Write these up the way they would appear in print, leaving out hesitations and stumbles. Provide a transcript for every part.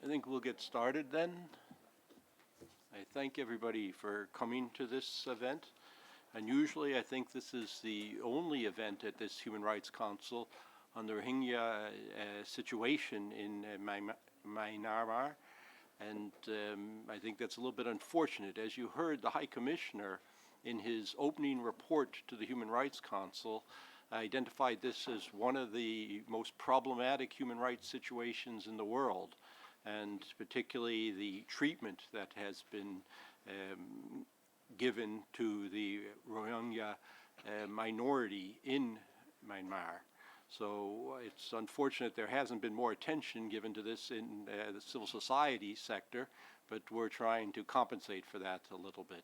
I think we'll get started then. I thank everybody for coming to this event. Unusually, I think this is the only event at this Human Rights Council on the Rohingya situation in Myanmar. And I think that's a little bit unfortunate. As you heard, the High Commissioner in his opening report to the Human Rights Council identified this as one of the most problematic human rights situations in the world, and particularly the treatment that has been given to the Rohingya minority in Myanmar. So it's unfortunate there hasn't been more attention given to this in the civil society sector, but we're trying to compensate for that a little bit.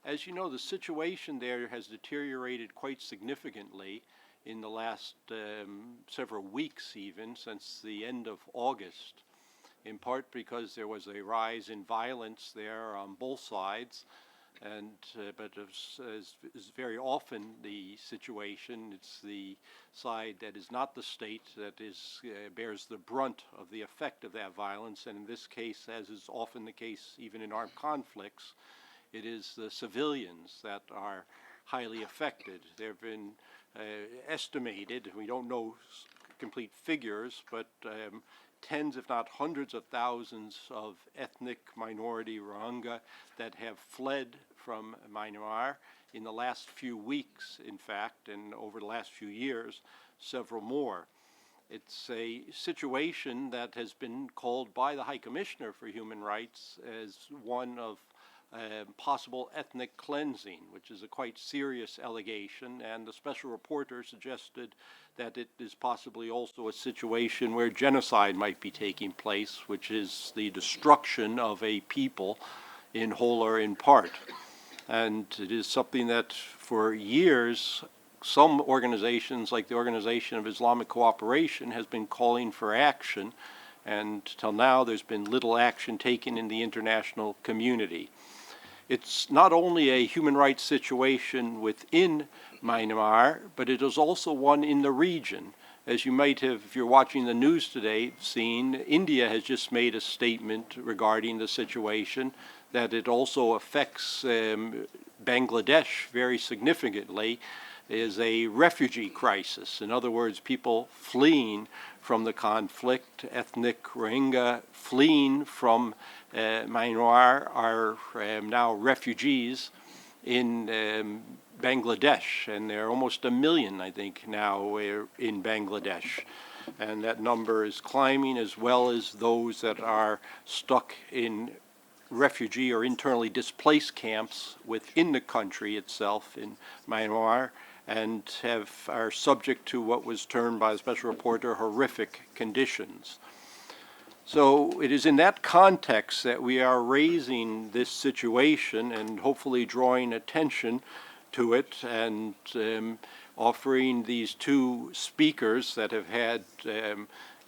As you know, the situation there has deteriorated quite significantly in the last several weeks, even since the end of August, in part because there was a rise in violence there on both sides. And but as is very often the situation, it's the side that is not the state that is bears the brunt of the effect of that violence. And in this case, as is often the case even in armed conflicts, it is the civilians that are highly affected. There have been estimated, we don't know complete figures, but tens, if not hundreds of thousands of ethnic minority Rohingya that have fled from Myanmar in the last few weeks, in fact, and over the last few years, several more. It's a situation that has been called by the High Commissioner for Human Rights as one of possible ethnic cleansing, which is a quite serious allegation, and the special reporter suggested that it is possibly also a situation where genocide might be taking place, which is the destruction of a people in whole or in part. And it is something that for years some organizations, like the Organization of Islamic Cooperation, has been calling for action, and till now there's been little action taken in the international community. It's not only a human rights situation within Myanmar, but it is also one in the region. As you might have, if you're watching the news today, seen, India has just made a statement regarding the situation, that it also affects Bangladesh very significantly, is a refugee crisis. In other words, people fleeing from the conflict, ethnic Rohingya fleeing from Myanmar are now refugees in Bangladesh, and there are almost 1 million, I think, now in Bangladesh. And that number is climbing, as well as those that are stuck in refugee or internally displaced camps within the country itself in Myanmar, and are subject to what was termed by the special reporter horrific conditions. So it is in that context that we are raising this situation and hopefully drawing attention to it, and offering these two speakers that have had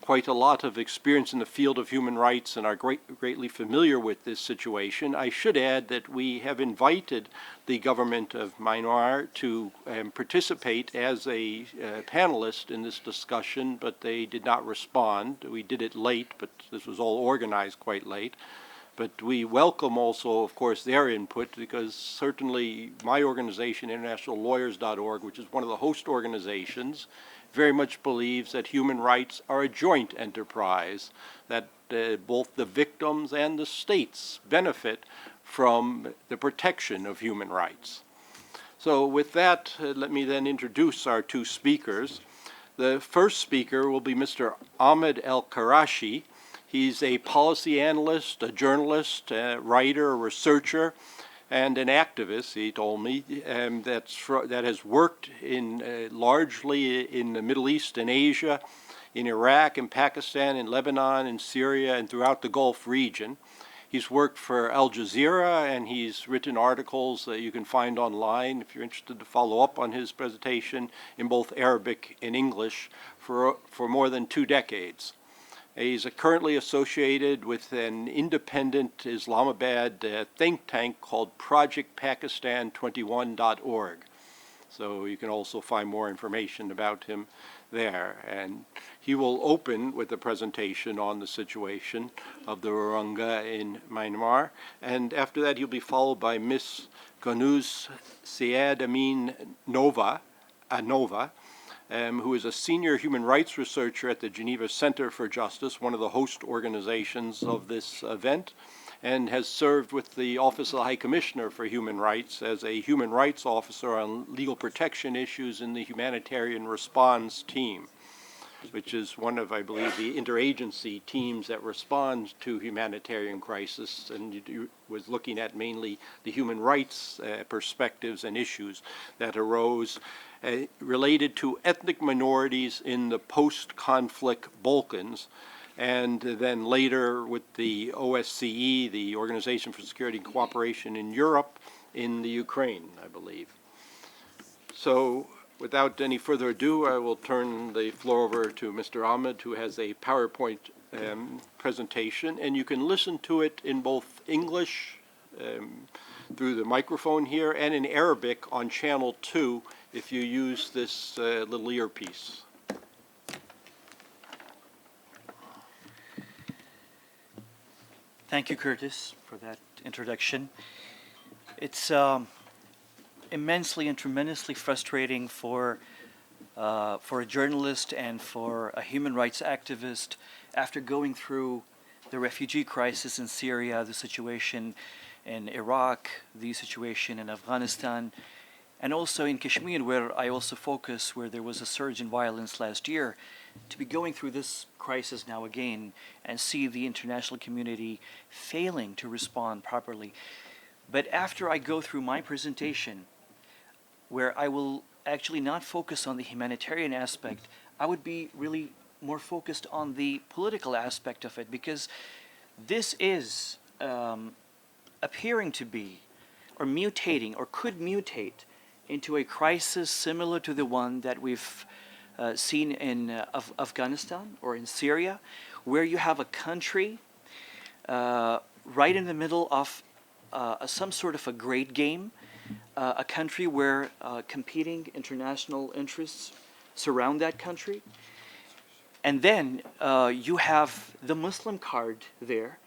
quite a lot of experience in the field of human rights and are greatly familiar with this situation. I should add that we have invited the government of Myanmar to participate as a panelist in this discussion, but they did not respond. We did it late, but this was all organized quite late. But we welcome also, of course, their input, because certainly my organization, internationallawyers.org, which is one of the host organizations, very much believes that human rights are a joint enterprise, that both the victims and the states benefit from the protection of human rights. So with that, let me then introduce our two speakers. The first speaker will be Mr. Ahmed Al Qureshi. He's a policy analyst, a journalist, a writer, a researcher, and an activist, he told me, that has worked largely in the Middle East and Asia, in Iraq and Pakistan, in Lebanon and Syria, and throughout the Gulf region. He's worked for Al Jazeera, and he's written articles that you can find online if you're interested to follow up on his presentation, in both Arabic and English for more than 2 decades. He's currently associated with an independent Islamabad think tank called ProjectPakistan21.org. So you can also find more information about him there. And he will open with a presentation on the situation of the Rohingya in Myanmar. And after that, he'll be followed by Miss Ghanuz Syed Amin Nova, who is a senior human rights researcher at the Geneva Center for Justice, one of the host organizations of this event, and has served with the Office of the High Commissioner for Human Rights as a human rights officer on legal protection issues in the humanitarian response team, which is one of, I believe, the interagency teams that respond to humanitarian crisis, and was looking at mainly the human rights perspectives and issues that arose related to ethnic minorities in the post-conflict Balkans, and then later with the OSCE, the Organization for Security and Cooperation in Europe, in the Ukraine, I believe. So without any further ado, I will turn the floor over to Mr. Ahmed, who has a PowerPoint presentation, and you can listen to it in both English through the microphone here and in Arabic on channel 2 if you use this little earpiece. Thank you, Curtis, for that introduction. It's immensely and tremendously frustrating for a journalist and for a human rights activist after going through the refugee crisis in Syria, the situation in Iraq, the situation in Afghanistan, and also in Kashmir, where I also focus, where there was a surge in violence last year, to be going through this crisis now again and see the international community failing to respond properly. But after I go through my presentation, where I will actually not focus on the humanitarian aspect, I would be really more focused on the political aspect of it, because this is appearing to be, or mutating, or could mutate into a crisis similar to the one that we've seen in Afghanistan or in Syria, where you have a country right in the middle of some sort of a great game, a country where competing international interests surround that country. And then you have the Muslim card there.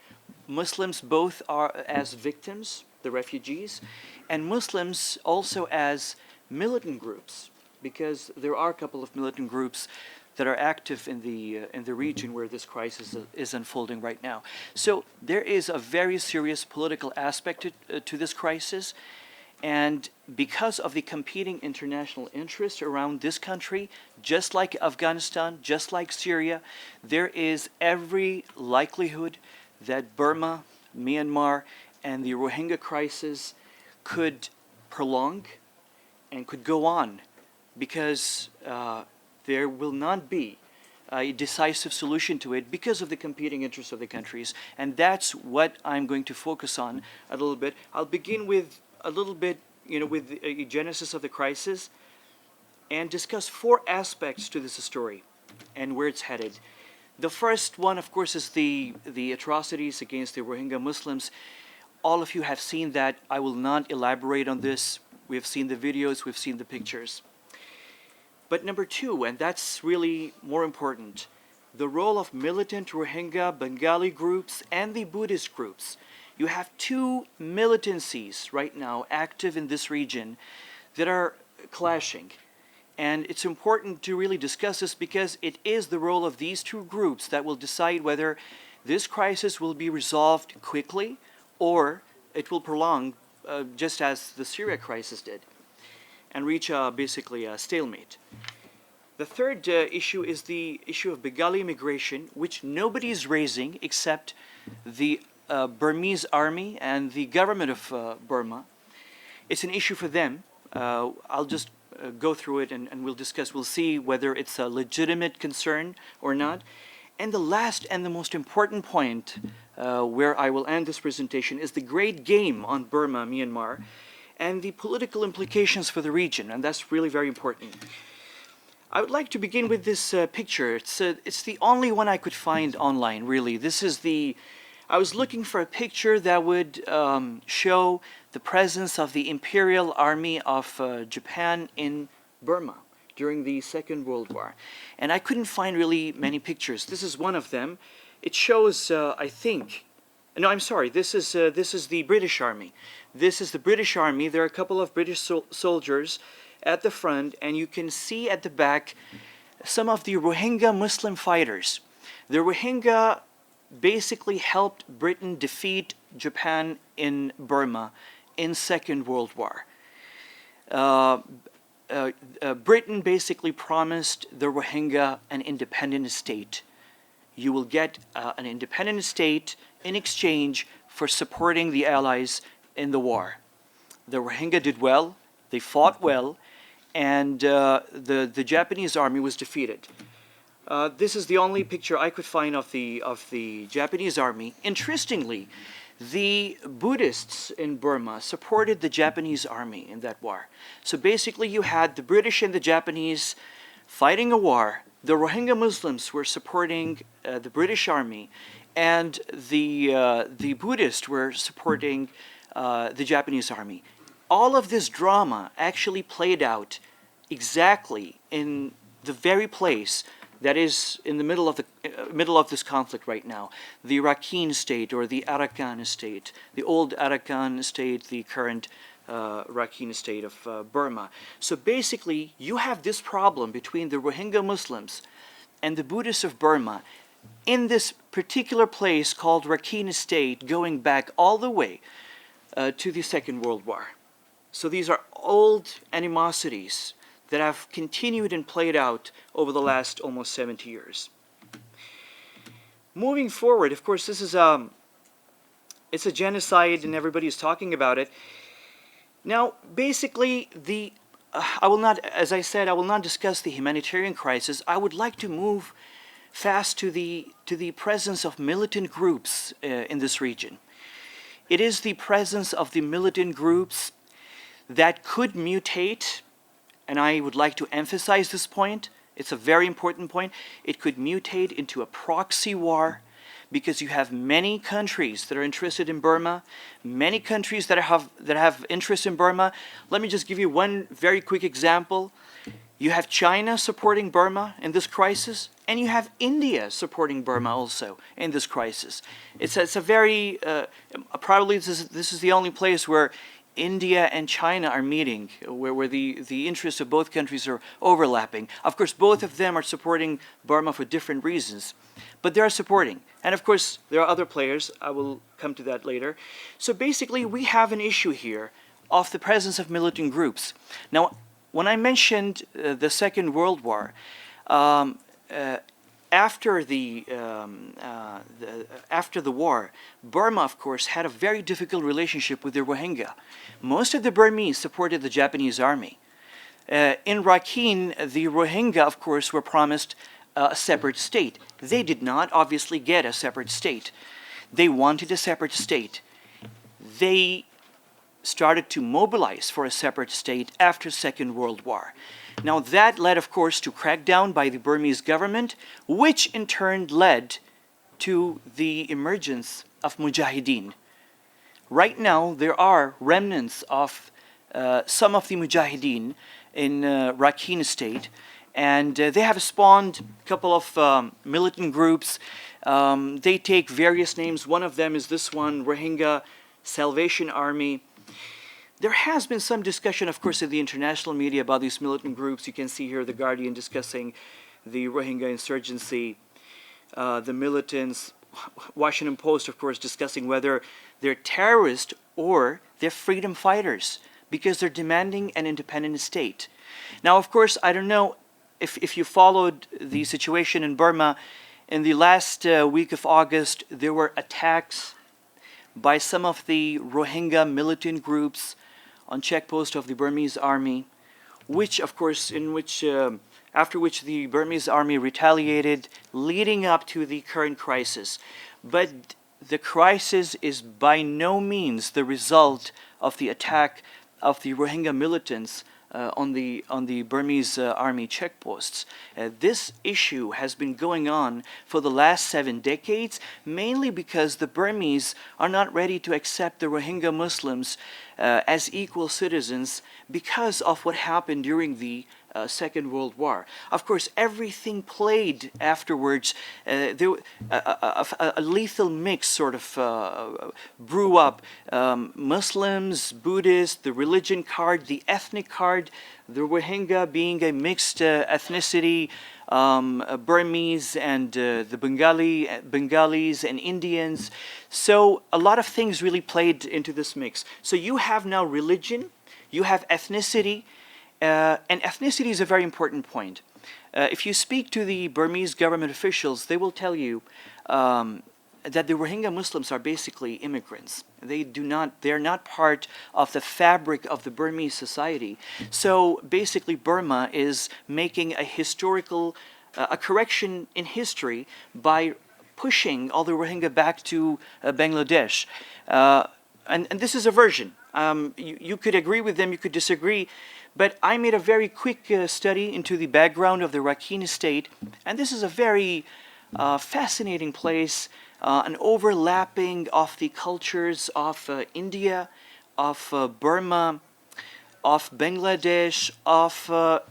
Muslims both are as victims, the refugees, and Muslims also as militant groups, because there are a couple of militant groups that are active in the region where this crisis is unfolding right now. So there is a very serious political aspect to this crisis, and because of the competing international interests around this country, just like Afghanistan, just like Syria, there is every likelihood that Burma, Myanmar, and the Rohingya crisis could prolong and could go on, because there will not be a decisive solution to it because of the competing interests of the countries. And that's what I'm going to focus on a little bit. I'll begin with a little bit, with the genesis of the crisis, and discuss 4 aspects to this story and where it's headed. The first one, of course, is the atrocities against the Rohingya Muslims. All of you have seen that. I will not elaborate on this. We've seen the videos, we've seen the pictures. But number 2, and that's really more important, the role of militant Rohingya Bengali groups and the Buddhist groups. You have 2 militancies right now active in this region that are clashing. And it's important to really discuss this, because it is the role of these 2 groups that will decide whether this crisis will be resolved quickly or it will prolong, just as the Syria crisis did, and reach basically a stalemate. The third issue is the issue of Bengali immigration, which nobody is raising except the Burmese army and the government of Burma. It's an issue for them. I'll just go through it and we'll discuss. We'll see whether it's a legitimate concern or not. And the last and the most important point where I will end this presentation is the great game on Burma, Myanmar, and the political implications for the region, and that's really very important. I would like to begin with this picture. It's the only one I could find online, really. I was looking for a picture that would show the presence of the Imperial Army of Japan in Burma, during the Second World War. And I couldn't find really many pictures. This is one of them. It shows, I think, no, I'm sorry, this is the British Army. This is the British Army. There are a couple of British soldiers at the front, and you can see at the back some of the Rohingya Muslim fighters. The Rohingya basically helped Britain defeat Japan in Burma in Second World War. Britain basically promised the Rohingya an independent state. You will get an independent state in exchange for supporting the Allies in the war. The Rohingya did well, they fought well, and the Japanese army was defeated. This is the only picture I could find of the Japanese army. Interestingly, the Buddhists in Burma supported the Japanese army in that war. So basically you had the British and the Japanese fighting a war. The Rohingya Muslims were supporting the British army, and the Buddhists were supporting the Japanese army. All of this drama actually played out exactly in the very place that is in the middle of this conflict right now, the Rakhine state or the Arakan state, the old Arakan state, the current Rakhine state of Burma. So basically, you have this problem between the Rohingya Muslims and the Buddhists of Burma in this particular place called Rakhine state, going back all the way to the Second World War. So these are old animosities that have continued and played out over the last almost 70 years. Moving forward, of course, this is it's a genocide and everybody's talking about it. Now, basically, I will not, as I said, I will not discuss the humanitarian crisis. I would like to move fast to the presence of militant groups in this region. It is the presence of the militant groups that could mutate, and I would like to emphasize this point. It's a very important point. It could mutate into a proxy war, because you have many countries that are interested in Burma, many countries that have interest in Burma. Let me just give you one very quick example. You have China supporting Burma in this crisis, and you have India supporting Burma also in this crisis. It's a very, probably this is the only place where India and China are meeting, where the interests of both countries are overlapping. Of course, both of them are supporting Burma for different reasons, but they are supporting. And of course, there are other players. I will come to that later. So basically, we have an issue here of the presence of militant groups. Now, when I mentioned the Second World War, after the war, Burma, of course, had a very difficult relationship with the Rohingya. Most of the Burmese supported the Japanese army. In Rakhine, the Rohingya, of course, were promised a separate state. They did not, obviously, get a separate state. They wanted a separate state. They started to mobilize for a separate state after Second World War. Now that led, of course, to crackdown by the Burmese government, which in turn led to the emergence of Mujahideen. Right now, there are remnants of some of the Mujahideen in Rakhine state, and they have spawned a couple of militant groups. They take various names. One of them is this one, Rohingya Salvation Army. There has been some discussion, of course, in the international media about these militant groups. You can see here The Guardian discussing the Rohingya insurgency, the militants, Washington Post, of course, discussing whether they're terrorists or they're freedom fighters because they're demanding an independent state. Now, of course, I don't know if you followed the situation in Burma. In the last week of August, there were attacks by some of the Rohingya militant groups on checkpost of the Burmese army, which, of course, after which the Burmese army retaliated, leading up to the current crisis. But the crisis is by no means the result of the attack of the Rohingya militants on the Burmese army checkposts. This issue has been going on for the last 7 decades, mainly because the Burmese are not ready to accept the Rohingya Muslims as equal citizens because of what happened during the Second World War. Of course, everything played afterwards. A lethal mix sort of brew up. Muslims, Buddhists, the religion card, the ethnic card, the Rohingya being a mixed ethnicity, Burmese and the Bengalis and Indians. So a lot of things really played into this mix. So you have now religion, you have ethnicity, and ethnicity is a very important point. If you speak to the Burmese government officials, they will tell you that the Rohingya Muslims are basically immigrants. They're not part of the fabric of the Burmese society. So basically Burma is making a historical, a correction in history by pushing all the Rohingya back to Bangladesh. And this is a version. You could agree with them, you could disagree, but I made a very quick study into the background of the Rakhine state, and this is a very fascinating place, an overlapping of the cultures of India, of Burma, of Bangladesh,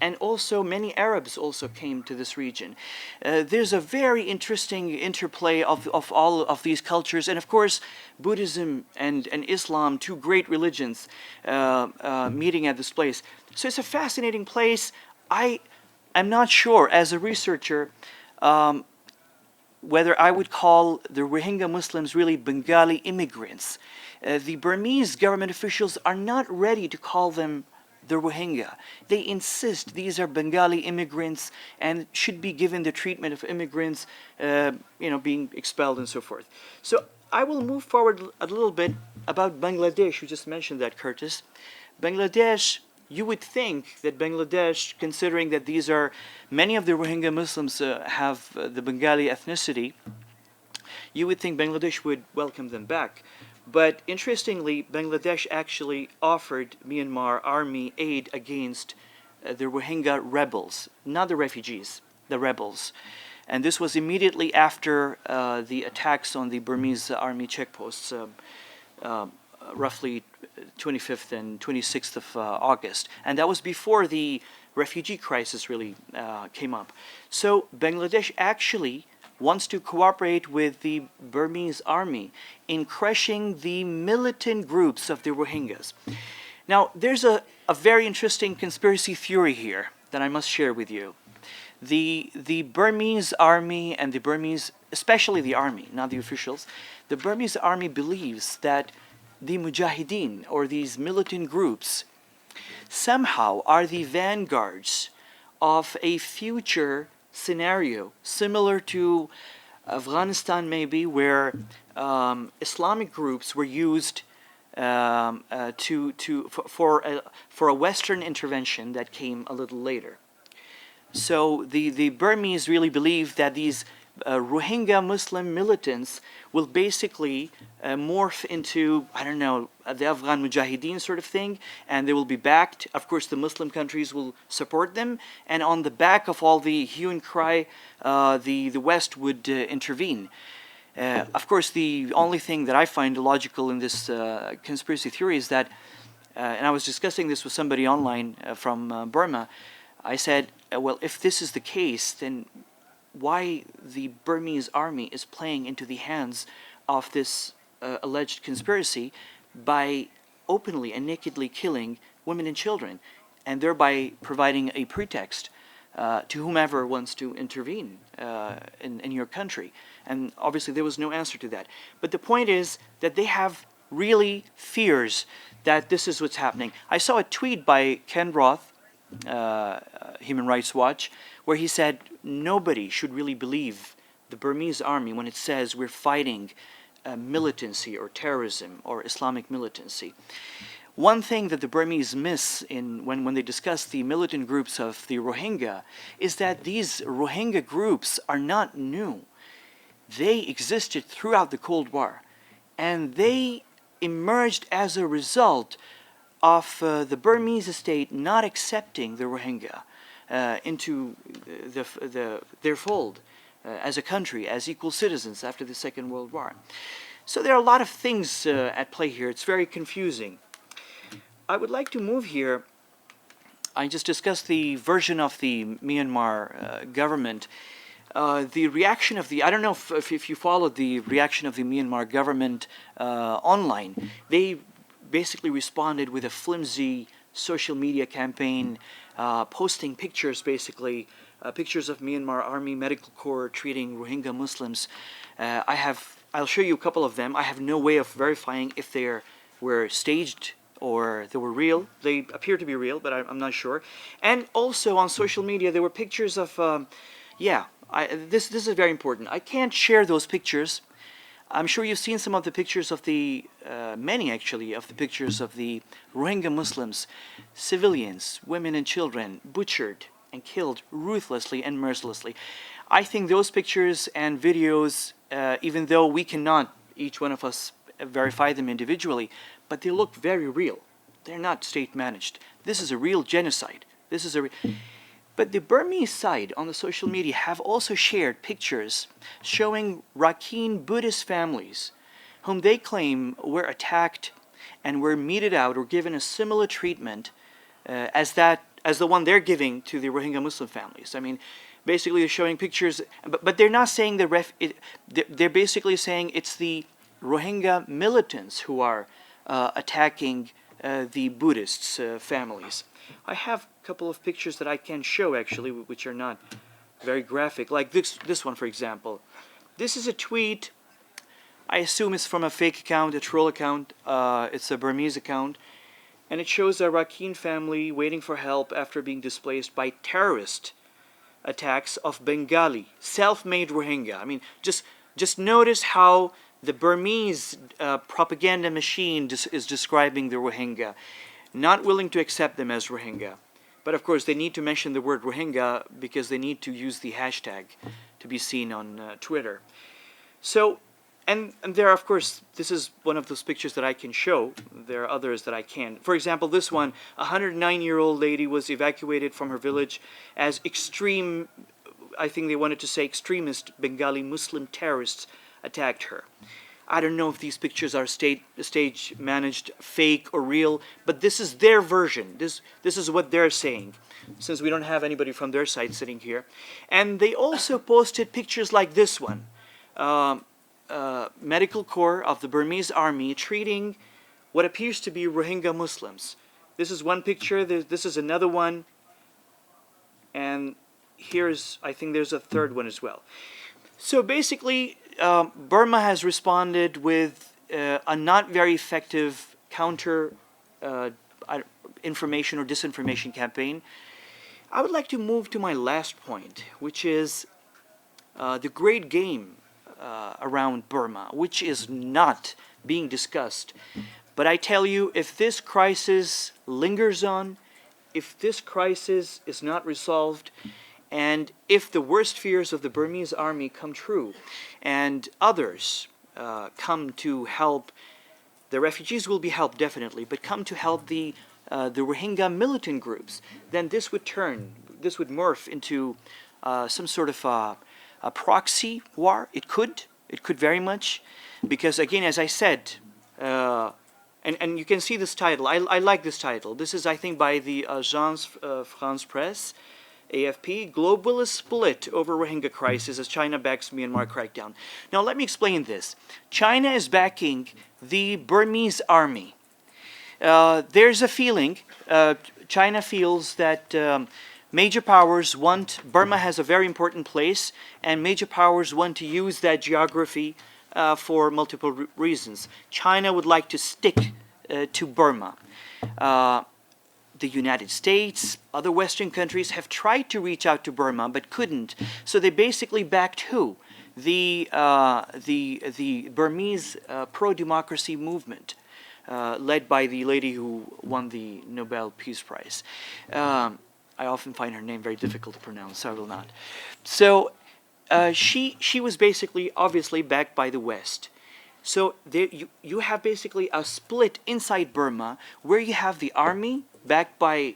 and also many Arabs also came to this region. There's a very interesting interplay of all of these cultures, and of course Buddhism and Islam, two great religions, meeting at this place. So it's a fascinating place. I'm not sure, as a researcher, whether I would call the Rohingya Muslims really Bengali immigrants. The Burmese government officials are not ready to call them the Rohingya. They insist these are Bengali immigrants and should be given the treatment of immigrants, being expelled and so forth. So I will move forward a little bit about Bangladesh. You just mentioned that, Curtis. Bangladesh, you would think that Bangladesh, considering that these are, many of the Rohingya Muslims have the Bengali ethnicity, you would think Bangladesh would welcome them back. But interestingly, Bangladesh actually offered Myanmar army aid against the Rohingya rebels, not the refugees, the rebels. And this was immediately after the attacks on the Burmese army checkposts, roughly 25th and 26th of August. And that was before the refugee crisis really came up. So Bangladesh actually wants to cooperate with the Burmese army in crushing the militant groups of the Rohingyas. Now, there's a very interesting conspiracy theory here that I must share with you. The Burmese army and the Burmese, especially the army, not the officials, the Burmese army believes that the Mujahideen, or these militant groups, somehow are the vanguards of a future scenario similar to Afghanistan, maybe, where Islamic groups were used for a Western intervention that came a little later. So the Burmese really believe that these Rohingya Muslim militants will basically morph into, I don't know, the Afghan Mujahideen sort of thing, and they will be backed. Of course, the Muslim countries will support them, and on the back of all the hue and cry, the West would intervene. Of course, the only thing that I find illogical in this conspiracy theory is that, and I was discussing this with somebody online from Burma, I said, well, if this is the case, then why the Burmese army is playing into the hands of this alleged conspiracy by openly and nakedly killing women and children, and thereby providing a pretext to whomever wants to intervene in your country. And obviously there was no answer to that. But the point is that they have really fears that this is what's happening. I saw a tweet by Ken Roth, Human Rights Watch, where he said nobody should really believe the Burmese army when it says we're fighting militancy or terrorism or Islamic militancy. One thing that the Burmese miss when they discuss the militant groups of the Rohingya is that these Rohingya groups are not new. They existed throughout the Cold War, and they emerged as a result of the Burmese state not accepting the Rohingya into their fold as a country, as equal citizens after the Second World War. So there are a lot of things at play here. It's very confusing. I would like to move here I just discussed the version of the Myanmar government. The reaction of the, I don't know if you followed the reaction of the Myanmar government online. They basically responded with a flimsy social media campaign, posting pictures, basically, pictures of Myanmar Army Medical Corps treating Rohingya Muslims. I'll show you a couple of them. I have no way of verifying if they were staged or they were real. They appear to be real, but I'm not sure. And also on social media, there were pictures of, this is very important. I can't share those pictures. I'm sure you've seen some of the pictures of the, many actually, of the pictures of the Rohingya Muslims, civilians, women and children, butchered and killed ruthlessly and mercilessly. I think those pictures and videos, even though we cannot, each one of us, verify them individually, but they look very real. They're not state-managed. This is a real genocide. This is a... But the Burmese side on the social media have also shared pictures showing Rakhine Buddhist families whom they claim were attacked and were meted out or given a similar treatment as the one they're giving to the Rohingya Muslim families. I mean, basically they're showing pictures, but they're not saying they're basically saying it's the Rohingya militants who are attacking the Buddhists' families. I have a couple of pictures that I can show actually, which are not very graphic, like this one, for example. This is a tweet. I assume it's from a fake account, a troll account. It's a Burmese account, and it shows a Rakhine family waiting for help after being displaced by terrorist attacks of Bengali, self-made Rohingya. I mean, just notice how the Burmese propaganda machine is describing the Rohingya, not willing to accept them as Rohingya. But of course, they need to mention the word Rohingya because they need to use the hashtag to be seen on Twitter. So, and there, of course, this is one of those pictures that I can show. There are others that I can't. For example, this one, a 109-year-old lady was evacuated from her village as extreme, I think they wanted to say extremist Bengali Muslim terrorists attacked her. I don't know if these pictures are stage managed, fake or real, but this is their version. This is what they're saying, since we don't have anybody from their side sitting here. And they also posted pictures like this one. Medical Corps of the Burmese army treating what appears to be Rohingya Muslims. This is one picture, this is another one, and here's, I think there's a third one as well. So basically, Burma has responded with a not very effective counter information or disinformation campaign. I would like to move to my last point, which is the great game around Burma, which is not being discussed. But I tell you, if this crisis lingers on, if this crisis is not resolved, and if the worst fears of the Burmese army come true, and others come to help, the refugees will be helped definitely, but come to help the Rohingya militant groups, then this would morph into some sort of a proxy war. It could very much, because again, as I said, and you can see this title. I like this title. This is, I think, by the Agence France Presse, AFP, globalist split over Rohingya crisis as China backs Myanmar crackdown. Now let me explain this. China is backing the Burmese army. There's a feeling, China feels that major powers want, Burma has a very important place, and major powers want to use that geography for multiple reasons. China would like to stick to Burma. The United States, other Western countries have tried to reach out to Burma but couldn't. So they basically backed who? The Burmese pro-democracy movement, led by the lady who won the Nobel Peace Prize. I often find her name very difficult to pronounce, so I will not. So she was basically, obviously, backed by the West. So there, you have basically a split inside Burma where you have the army backed by,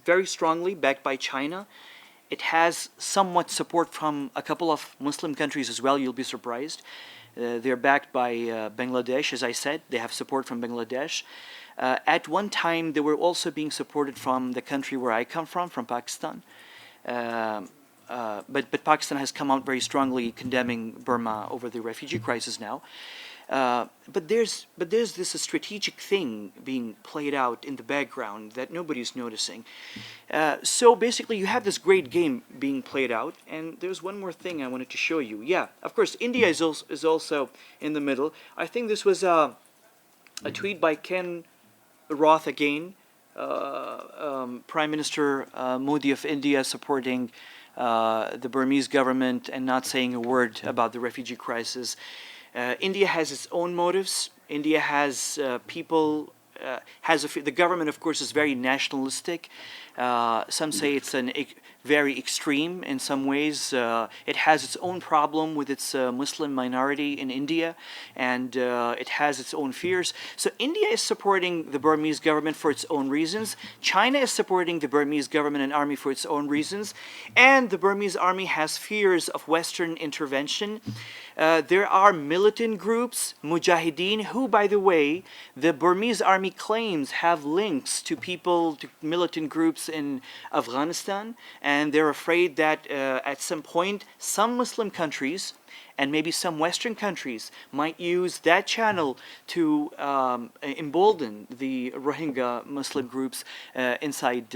very strongly backed by China. It has somewhat support from a couple of Muslim countries as well, you'll be surprised. They're backed by Bangladesh, as I said. They have support from Bangladesh. At one time, they were also being supported from the country where I come from Pakistan. But Pakistan has come out very strongly condemning Burma over the refugee crisis now. But there's this strategic thing being played out in the background that nobody's noticing. So basically, you have this great game being played out, and there's one more thing I wanted to show you. Yeah, of course, India is also in the middle. I think this was a tweet by Ken Roth again, Prime Minister Modi of India supporting the Burmese government and not saying a word about the refugee crisis. India has its own motives. India has people, the government, of course, is very nationalistic. Some say it's very extreme in some ways. It has its own problem with its Muslim minority in India, and it has its own fears. So India is supporting the Burmese government for its own reasons. China is supporting the Burmese government and army for its own reasons. And the Burmese army has fears of Western intervention. There are militant groups, Mujahideen, who, by the way, the Burmese army claims have links to people, to militant groups in Afghanistan, and they're afraid that at some point some Muslim countries and maybe some Western countries might use that channel to embolden the Rohingya Muslim groups inside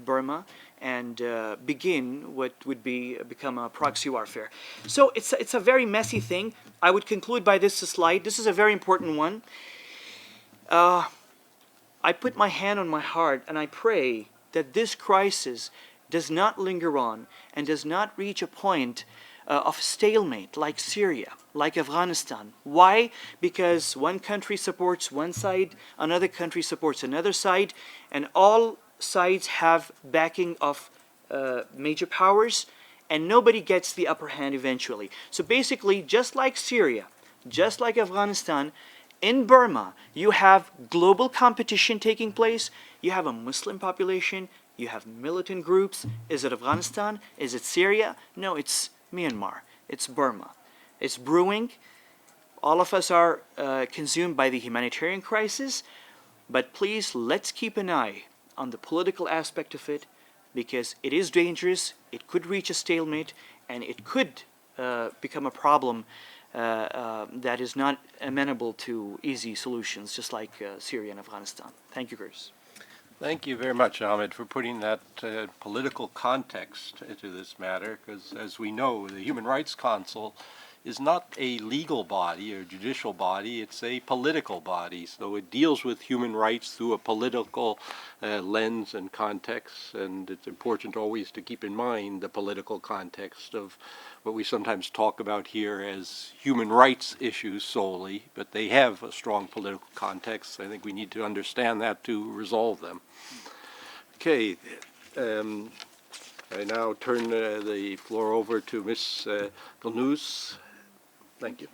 Burma and begin what would become a proxy warfare. So it's a very messy thing. I would conclude by this slide. This is a very important one. I put my hand on my heart and I pray that this crisis does not linger on and does not reach a point of stalemate like Syria, like Afghanistan. Why? Because one country supports one side, another country supports another side, and all sides have backing of major powers, and nobody gets the upper hand eventually. So basically, just like Syria, just like Afghanistan, in Burma, you have global competition taking place. You have a Muslim population. You have militant groups. Is it Afghanistan? Is it Syria? No, it's Myanmar. It's Burma. It's brewing. All of us are consumed by the humanitarian crisis. But please, let's keep an eye on the political aspect of it, because it is dangerous. It could reach a stalemate, and it could become a problem that is not amenable to easy solutions, just like Syria and Afghanistan. Thank you, Chris. Thank you very much, Ahmed, for putting that political context to this matter, because as we know, the Human Rights Council is not a legal body or judicial body, it's a political body. So it deals with human rights through a political lens and context, and it's important always to keep in mind the political context of what we sometimes talk about here as human rights issues solely, but they have a strong political context. I think we need to understand that to resolve them. Okay, I now turn the floor over to Ms. Gulnuz. Thank you.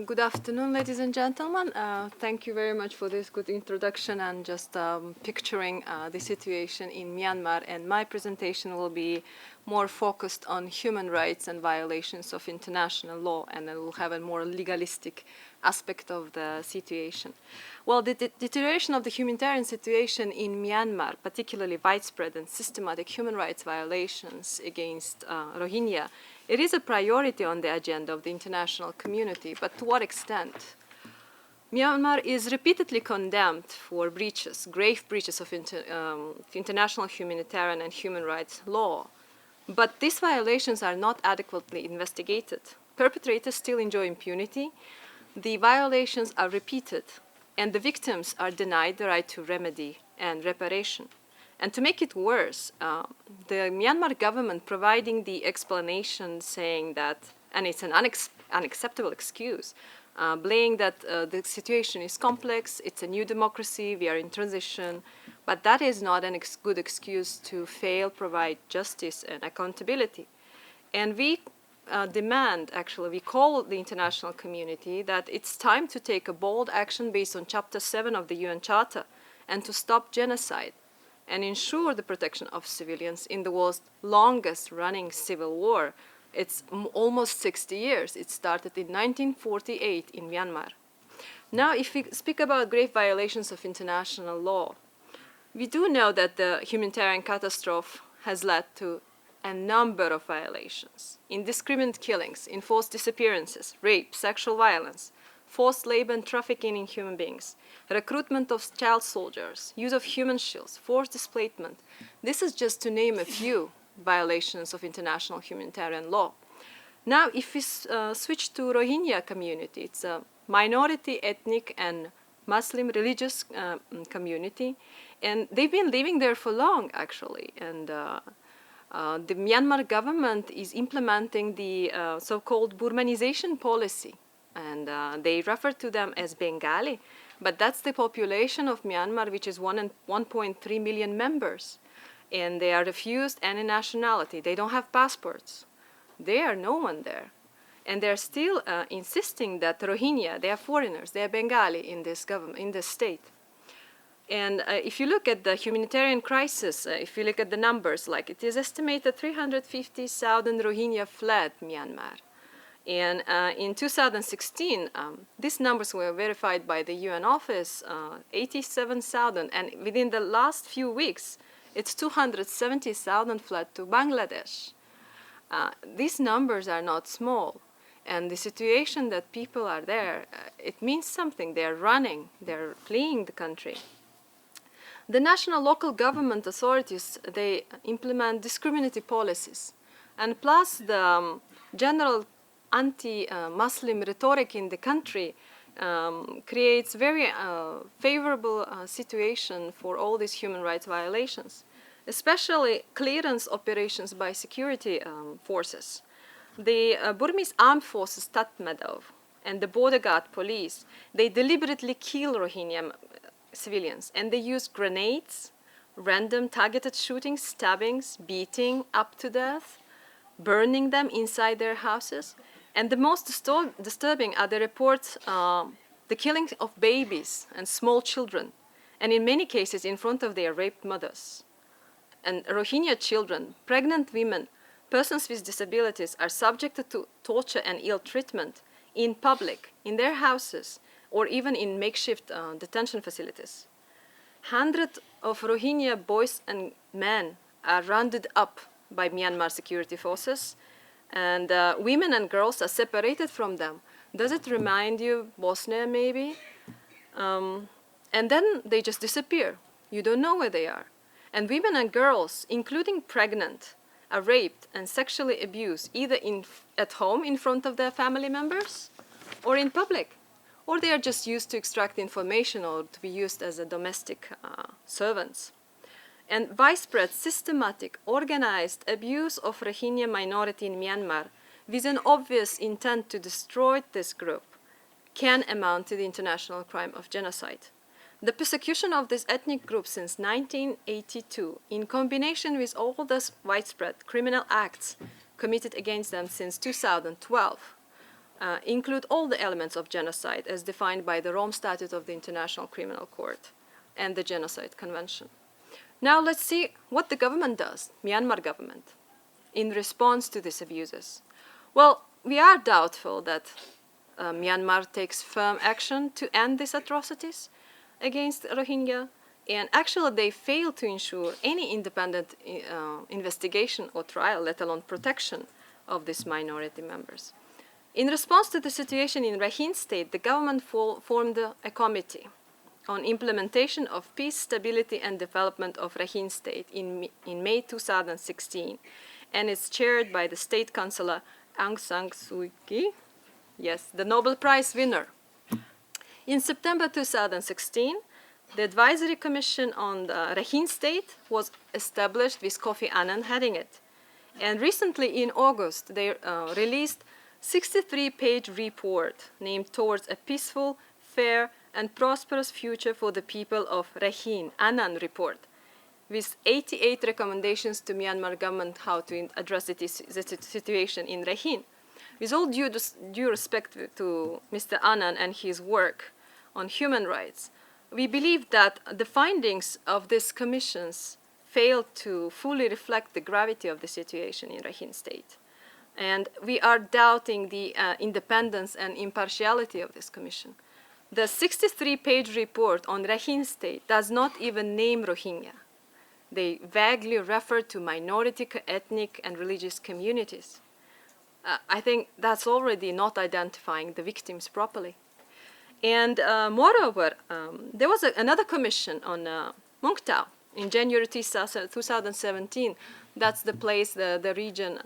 Good afternoon, ladies and gentlemen. Thank you very much for this good introduction and just picturing the situation in Myanmar. And my presentation will be more focused on human rights and violations of international law, and it will have a more legalistic aspect of the situation. Well, the deterioration of the humanitarian situation in Myanmar, particularly widespread and systematic human rights violations against Rohingya, it is a priority on the agenda of the international community, but to what extent? Myanmar is repeatedly condemned for breaches, grave breaches of international humanitarian and human rights law, but these violations are not adequately investigated. Perpetrators still enjoy impunity, the violations are repeated, and the victims are denied the right to remedy and reparation. And to make it worse, the Myanmar government providing the explanation saying that, and it's an unacceptable excuse, blaming that the situation is complex, it's a new democracy, we are in transition, but that is not a good excuse to fail provide justice and accountability. And we demand, actually, we call the international community that it's time to take a bold action based on Chapter 7 of the UN Charter and to stop genocide and ensure the protection of civilians in the world's longest running civil war. It's almost 60 years. It started in 1948 in Myanmar. Now, if we speak about grave violations of international law, we do know that the humanitarian catastrophe has led to a number of violations: indiscriminate killings, enforced disappearances, rape, sexual violence, forced labor and trafficking in human beings, recruitment of child soldiers, use of human shields, forced displacement. This is just to name a few violations of international humanitarian law. Now, if we switch to Rohingya community, it's a minority ethnic and Muslim religious community, and they've been living there for long, actually. And the Myanmar government is implementing the so-called Burmanization policy, and they refer to them as Bengali, but that's the population of Myanmar, which is 1.3 million members, and they are refused any nationality. They don't have passports. They are no one there. And they're still insisting that Rohingya, they are foreigners, they are Bengali in this government, in this state. And if you look at the humanitarian crisis, if you look at the numbers, like it is estimated 350,000 Rohingya fled Myanmar. And in 2016, these numbers were verified by the UN office, 87,000. And within the last few weeks, it's 270,000 fled to Bangladesh. These numbers are not small. And the situation that people are there, it means something. They're running, they're fleeing the country. The national local government authorities, they implement discriminatory policies. And plus the general anti-Muslim rhetoric in the country creates very favorable situation for all these human rights violations, especially clearance operations by security forces. The Burmese armed forces, Tatmadaw, and the border guard police, they deliberately kill Rohingya civilians, and they use grenades, random targeted shootings, stabbings, beating up to death, burning them inside their houses. And the most disturbing are the reports, the killing of babies and small children, and in many cases in front of their raped mothers. And Rohingya children, pregnant women, persons with disabilities are subjected to torture and ill treatment in public, in their houses, or even in makeshift detention facilities. Hundreds of Rohingya boys and men are rounded up by Myanmar security forces, and women and girls are separated from them. Does it remind you Bosnia, maybe? And then they just disappear. You don't know where they are. And women and girls, including pregnant, are raped and sexually abused, either at home in front of their family members or in public. Or they are just used to extract information or to be used as a domestic servants. And widespread, systematic, organized abuse of Rohingya minority in Myanmar with an obvious intent to destroy this group can amount to the international crime of genocide. The persecution of this ethnic group since 1982, in combination with all those widespread criminal acts committed against them since 2012, include all the elements of genocide as defined by the Rome Statute of the International Criminal Court and the Genocide Convention. Now let's see what the government does, Myanmar government, in response to these abuses. Well, we are doubtful that Myanmar takes firm action to end these atrocities against Rohingya, and actually they fail to ensure any independent investigation or trial, let alone protection of these minority members. In response to the situation in Rakhine State, the government formed a committee on implementation of peace, stability, and development of Rakhine State in May 2016, and it's chaired by the state counsellor Aung San Suu Kyi, yes, the Nobel Prize winner. In September 2016, the Advisory Commission on the Rakhine State was established with Kofi Annan heading it. And recently in August, they released 63-page report named Towards a Peaceful, Fair, and Prosperous Future for the People of Rakhine, Annan Report, with 88 recommendations to Myanmar government how to address the situation in Rakhine. With all due respect to Mr. Annan and his work on human rights, we believe that the findings of these commissions failed to fully reflect the gravity of the situation in Rakhine State. And we are doubting the independence and impartiality of this commission. The 63-page report on Rakhine State does not even name Rohingya. They vaguely refer to minority ethnic and religious communities. I think that's already not identifying the victims properly. And moreover, there was another commission on Mung Tao in January 2017. That's the place, the region,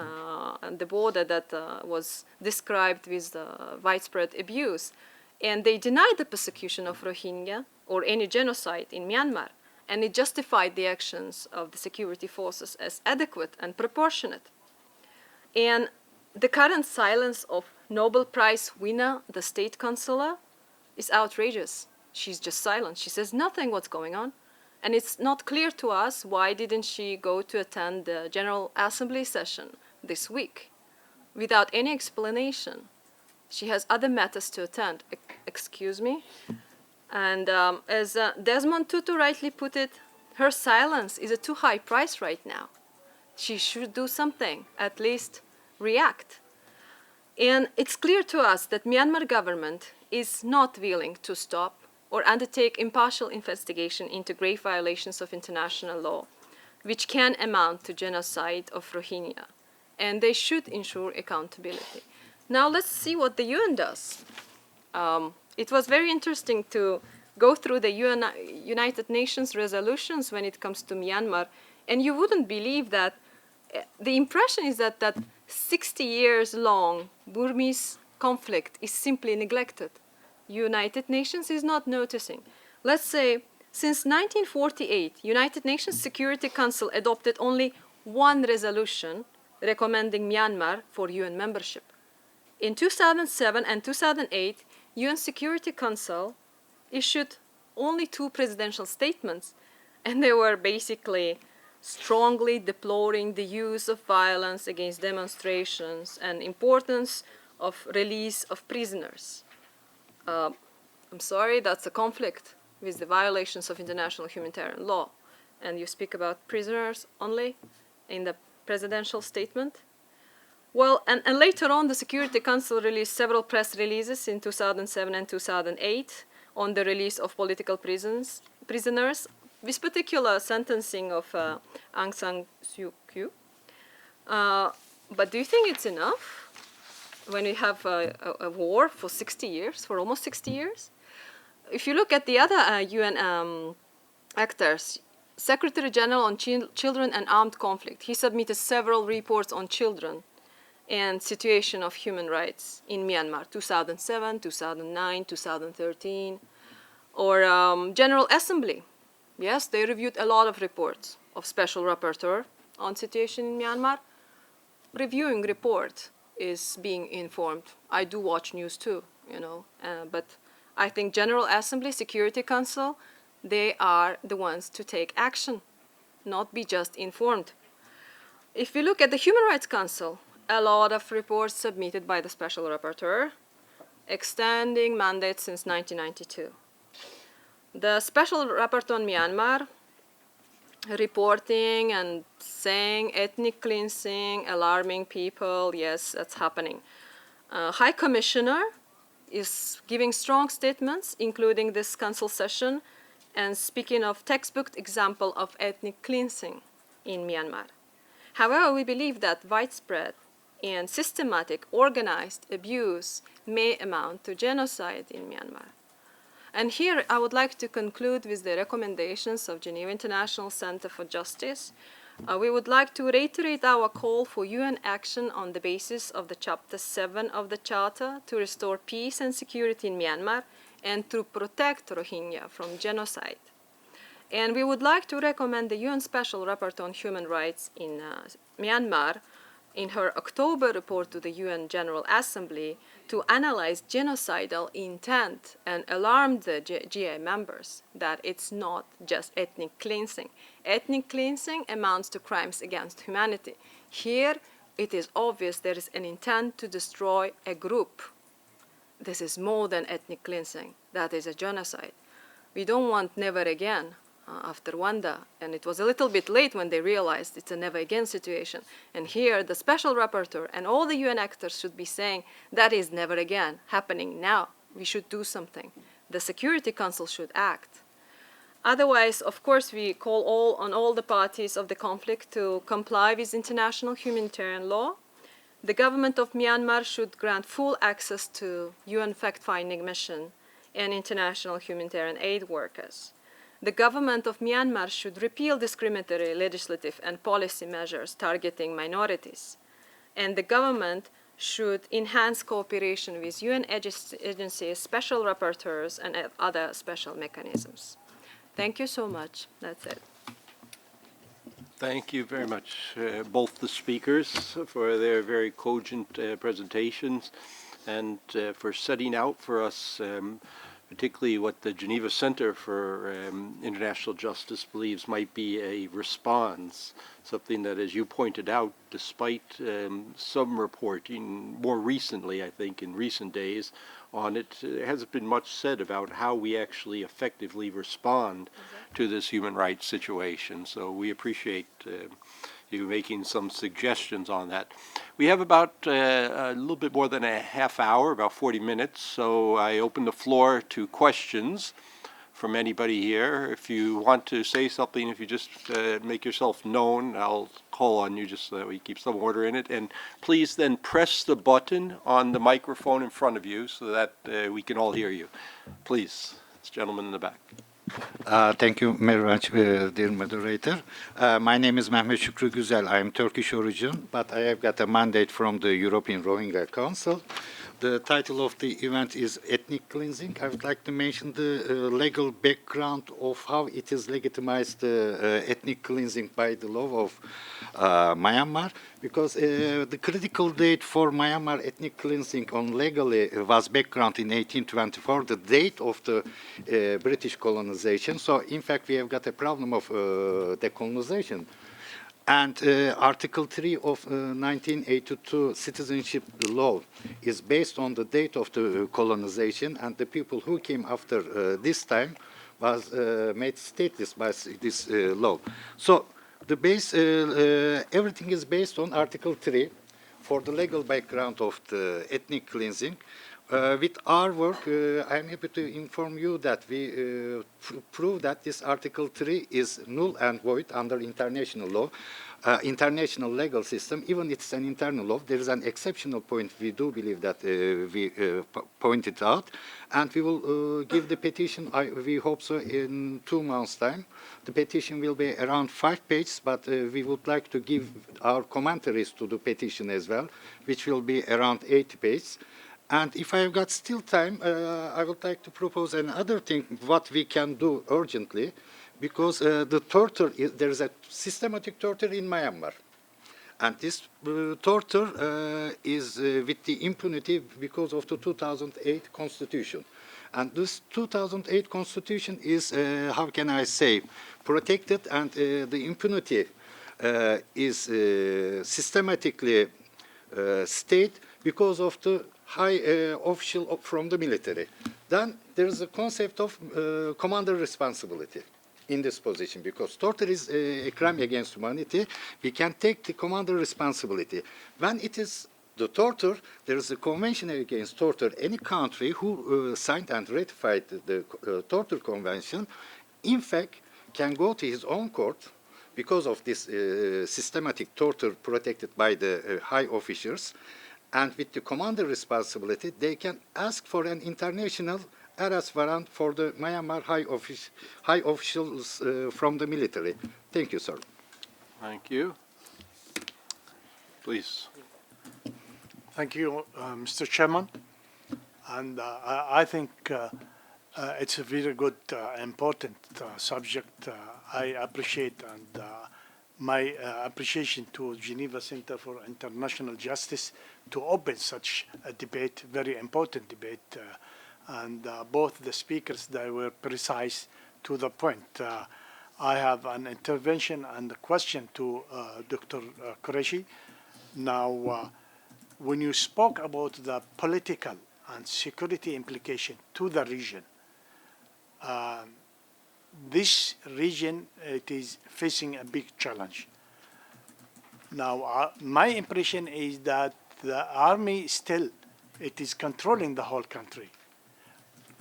and the border that was described with widespread abuse. And they denied the persecution of Rohingya or any genocide in Myanmar. And it justified the actions of the security forces as adequate and proportionate. And the current silence of Nobel Prize winner, the state counsellor, is outrageous. She's just silent. She says nothing what's going on. And it's not clear to us why didn't she go to attend the General Assembly session this week without any explanation. She has other matters to attend. Excuse me. And as Desmond Tutu rightly put it, her silence is a too high price right now. She should do something, at least react. And it's clear to us that Myanmar government is not willing to stop or undertake impartial investigation into grave violations of international law, which can amount to genocide of Rohingya. And they should ensure accountability. Now let's see what the UN does. It was very interesting to go through the United Nations resolutions when it comes to Myanmar, and you wouldn't believe that the impression is that that 60 years long Burmese conflict is simply neglected. United Nations is not noticing. Let's say since 1948, United Nations Security Council adopted only one resolution recommending Myanmar for UN membership. In 2007 and 2008, UN Security Council issued only 2 presidential statements, and they were basically strongly deploring the use of violence against demonstrations and importance of release of prisoners. I'm sorry, that's a conflict with the violations of international humanitarian law. And you speak about prisoners only in the presidential statement? Well, and later on, the Security Council released several press releases in 2007 and 2008 on the release of political prisoners, with particular sentencing of Aung San Suu Kyi. But do you think it's enough when we have a war for 60 years, for almost 60 years? If you look at the other UN actors, Secretary General on Children and Armed Conflict, he submitted several reports on children and situation of human rights in Myanmar, 2007, 2009, 2013. Or General Assembly, yes, they reviewed a lot of reports of Special Rapporteur on situation in Myanmar. Reviewing report is being informed. I do watch news too, you know, but I think General Assembly, Security Council, they are the ones to take action, not be just informed. If we look at the Human Rights Council, a lot of reports submitted by the Special Rapporteur, extending mandate since 1992. The Special Rapporteur on Myanmar, reporting and saying ethnic cleansing, alarming people, yes, that's happening. High Commissioner is giving strong statements, including this council session, and speaking of textbook example of ethnic cleansing in Myanmar. However, we believe that widespread and systematic organized abuse may amount to genocide in Myanmar. And here I would like to conclude with the recommendations of Geneva International Center for Justice. We would like to reiterate our call for UN action on the basis of the Chapter 7 of the Charter to restore peace and security in Myanmar and to protect Rohingya from genocide. And we would like to recommend the UN Special Rapporteur on Human Rights in Myanmar in her October report to the UN General Assembly to analyze genocidal intent and alarm the GI members that it's not just ethnic cleansing. Ethnic cleansing amounts to crimes against humanity. Here, it is obvious there is an intent to destroy a group. This is more than ethnic cleansing. That is a genocide. We don't want never again after Rwanda, and it was a little bit late when they realized it's a never again situation. And here, the Special Rapporteur and all the UN actors should be saying that is never again happening now. We should do something. the Security Council should act. Otherwise, of course, we call on all the parties of the conflict to comply with international humanitarian law. The government of Myanmar should grant full access to UN fact-finding mission and international humanitarian aid workers. The government of Myanmar should repeal discriminatory legislative and policy measures targeting minorities. And the government should enhance cooperation with UN agencies, special rapporteurs, and other special mechanisms. Thank you so much. That's it. Thank you very much, both the speakers, for their very cogent presentations and for setting out for us particularly what the Geneva Center for International Justice believes might be a response, something that, as you pointed out, despite some reporting more recently, I think, in recent days, on it, there hasn't been much said about how we actually effectively respond to this human rights situation. So we appreciate you making some suggestions on that. We have about a little bit more than a half hour, about 40 minutes, so I open the floor to questions from anybody here. If you want to say something, if you just make yourself known, I'll call on you just so that we keep some order in it. And please then press the button on the microphone in front of you so that we can all hear you. Please, this gentleman in the back. Thank you very much, dear moderator. My name is Mehmet Şükrü Güzel. I am Turkish origin, but I have got a mandate from the European Rohingya Council. The title of the event is Ethnic Cleansing. I would like to mention the legal background of how it is legitimized ethnic cleansing by the law of Myanmar, because the critical date for Myanmar ethnic cleansing on legally was background in 1824, the date of the British colonization. So, in fact, we have got a problem of decolonization. And Article 3 of 1982 citizenship law is based on the date of the colonization, and the people who came after this time was made stateless by this law. So the base, everything is based on Article 3 for the legal background of the ethnic cleansing. With our work, I am happy to inform you that we prove that this Article 3 is null and void under international law, international legal system. Even it's an internal law, there is an exceptional point we do believe that we pointed out, and we will give the petition, we hope so, in 2 months' time. The petition will be around 5 pages, but we would like to give our commentaries to the petition as well, which will be around 80 pages. And if I have got still time, I would like to propose another thing, what we can do urgently, because the torture, there is a systematic torture in Myanmar. And this torture is with the impunity because of the 2008 Constitution. And this 2008 Constitution is, how can I say, protected, and the impunity is systematically stayed because of the high official from the military. Then there is a concept of commander responsibility in this position, because torture is a crime against humanity. We can take the commander responsibility. When it is the torture, there is a convention against torture. Any country who signed and ratified the torture convention, in fact, can go to his own court because of this systematic torture protected by the high officials. And with the commander responsibility, they can ask for an international arrest warrant for the Myanmar high officials from the military. Thank you, sir. Thank you. Please. Thank you, Mr. Chairman. And I think it's a very good, important subject. I appreciate, and my appreciation to Geneva Center for International Justice to open such a debate, very important debate. And both the speakers, they were precise to the point. I have an intervention and a question to Dr. Qureshi. Now, when you spoke about the political and security implication to the region, this region, it is facing a big challenge. Now, my impression is that the army still, it is controlling the whole country.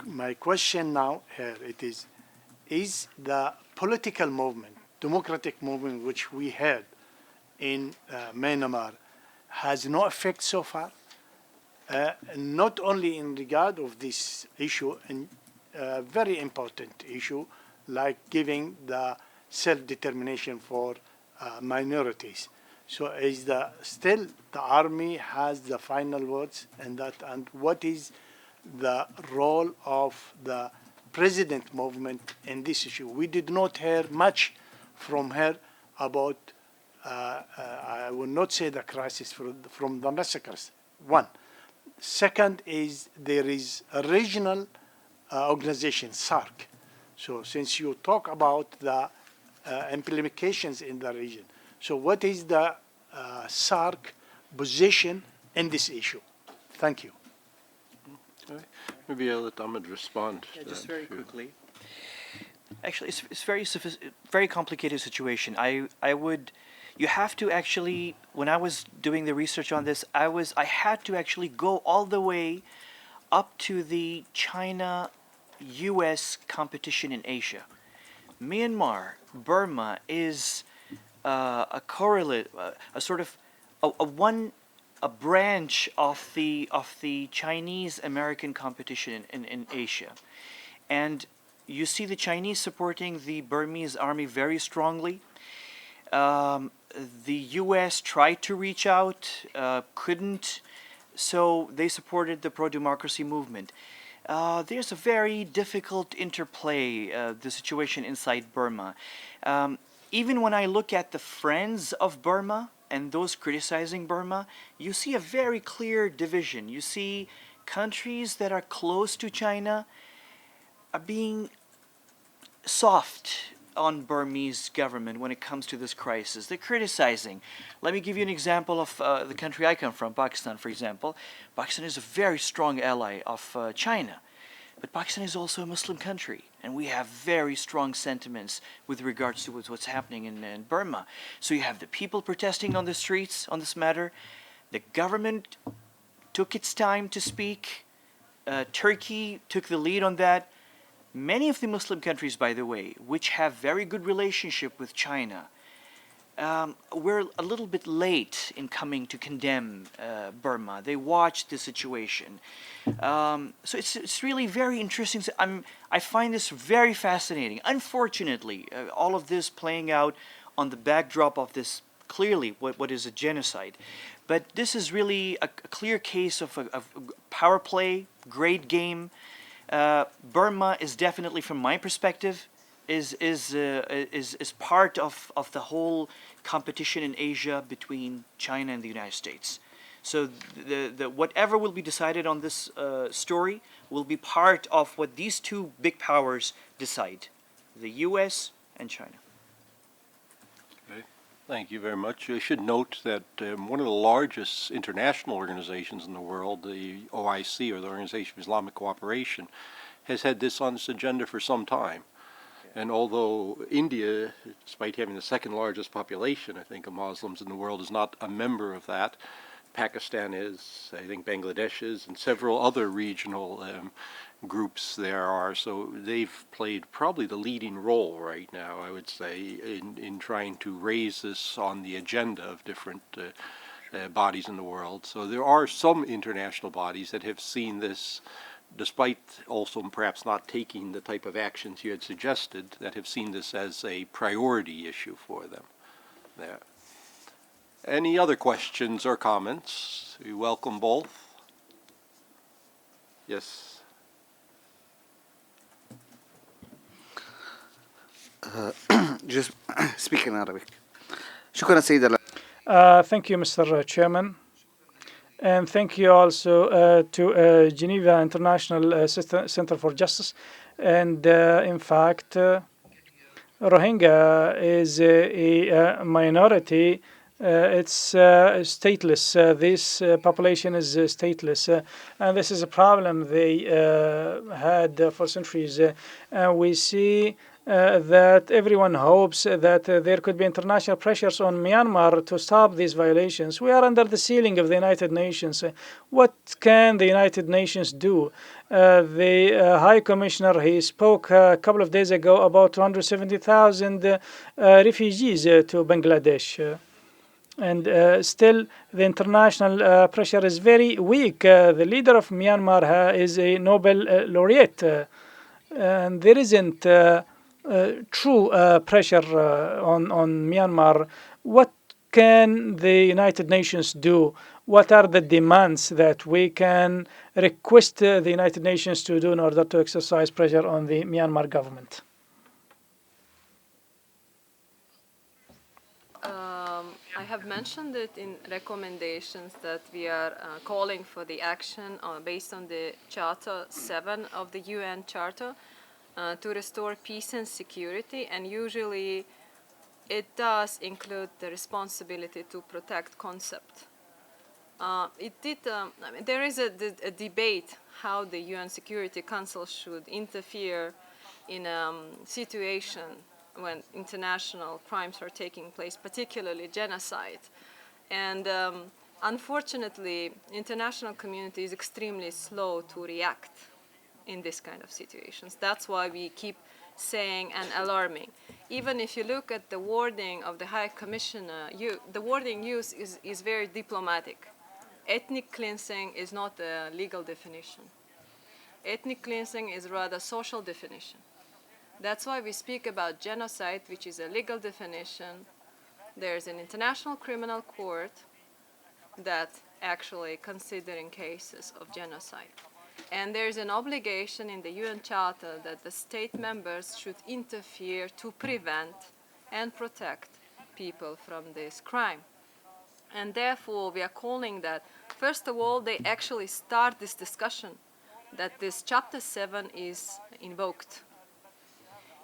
my question now here it is the political movement, democratic movement which we had in Myanmar has no effect so far, not only in regard of this issue, and very important issue like giving the self-determination for minorities. So is still the army has the final words in that, and what is the role of the president movement in this issue? We did not hear much from her about, I will not say the crisis from the massacres, one. Second is there is a regional organization, SARC. So since you talk about the implications in the region, so what is the SARC position in this issue? Thank you. Okay. Maybe I'll let Ahmed respond. Yeah, to just that, very if you- quickly. Actually, it's very complicated situation. I would, you have to actually, when I was doing the research on this, I had to actually go all the way up to the China-U.S. competition in Asia. Myanmar, Burma is a correlate, a sort of a branch of the Chinese American competition in Asia, and you see the Chinese supporting the Burmese army very strongly. The U.S. tried to reach out, couldn't, so they supported the pro-democracy movement. There's a very difficult interplay, the situation inside Burma. Even when I look at the friends of Burma and those criticizing Burma, you see a very clear division. You see countries that are close to China are being soft on Burmese government when it comes to this crisis. They're criticizing. Let me give you an example of the country I come from, Pakistan, for example. Pakistan is a very strong ally of China. But Pakistan is also a Muslim country, and we have very strong sentiments with regards to what's happening in Burma. So you have the people protesting on the streets on this matter. The government took its time to speak. Turkey took the lead on that. Many of the Muslim countries, by the way, which have very good relationship with China, we're a little bit late in coming to condemn Burma. They watched the situation. So it's really very interesting. I find this very fascinating. Unfortunately, all of this playing out on the backdrop of this, clearly what is a genocide. But this is really a clear case of power play, great game. Burma is definitely, from my perspective, is part of the whole competition in Asia between China and the United States. So the whatever will be decided on this story will be part of what these two big powers decide, the U.S. and China. Okay. Thank you very much. I should note that one of the largest international organizations in the world, the OIC, or the Organization of Islamic Cooperation, has had this on its agenda for some time. And although India, despite having the second largest population, I think, of Muslims in the world, is not a member of that, Pakistan is, I think Bangladesh is, and several other regional groups there are. So they've played probably the leading role right now, I would say, in trying to raise this on the agenda of different bodies in the world. So there are some international bodies that have seen this, despite also perhaps not taking the type of actions you had suggested, that have seen this as a priority issue for them. There. Any other questions or comments? We welcome both. Yes. Just speak in Arabic. شكرا سيد Thank you, Mr. Chairman. And thank you also to Geneva International Center for Justice. And in fact, Rohingya is a minority. It's stateless. This population is stateless. And this is a problem they had for centuries. We see that everyone hopes that there could be international pressures on Myanmar to stop these violations. We are under the ceiling of the United Nations. What can the United Nations do? The High Commissioner, he spoke a couple of days ago about 270,000 refugees to Bangladesh. And still, the international pressure is very weak. The leader of Myanmar is a Nobel Laureate, and there isn't true pressure on Myanmar. What can the United Nations do? What are the demands that we can request the United Nations to do in order to exercise pressure on the Myanmar government? I have mentioned it in recommendations that we are calling for the action based on the Charter 7 of the UN Charter to restore peace and security, and usually it does include the responsibility to protect concept. There is a debate how the UN Security Council should interfere in a situation when international crimes are taking place, particularly genocide. And unfortunately, international community is extremely slow to react in this kind of situations. That's why we keep saying and alarming. Even if you look at the wording of the High Commissioner, the wording used is very diplomatic. Ethnic cleansing is not a legal definition. Ethnic cleansing is rather social definition. That's why we speak about genocide, which is a legal definition. There's an international criminal court that actually considering cases of genocide. And there's an obligation in the UN Charter that the state members should interfere to prevent and protect people from this crime. And therefore, we are calling that, first of all, they actually start this discussion that this Chapter 7 is invoked.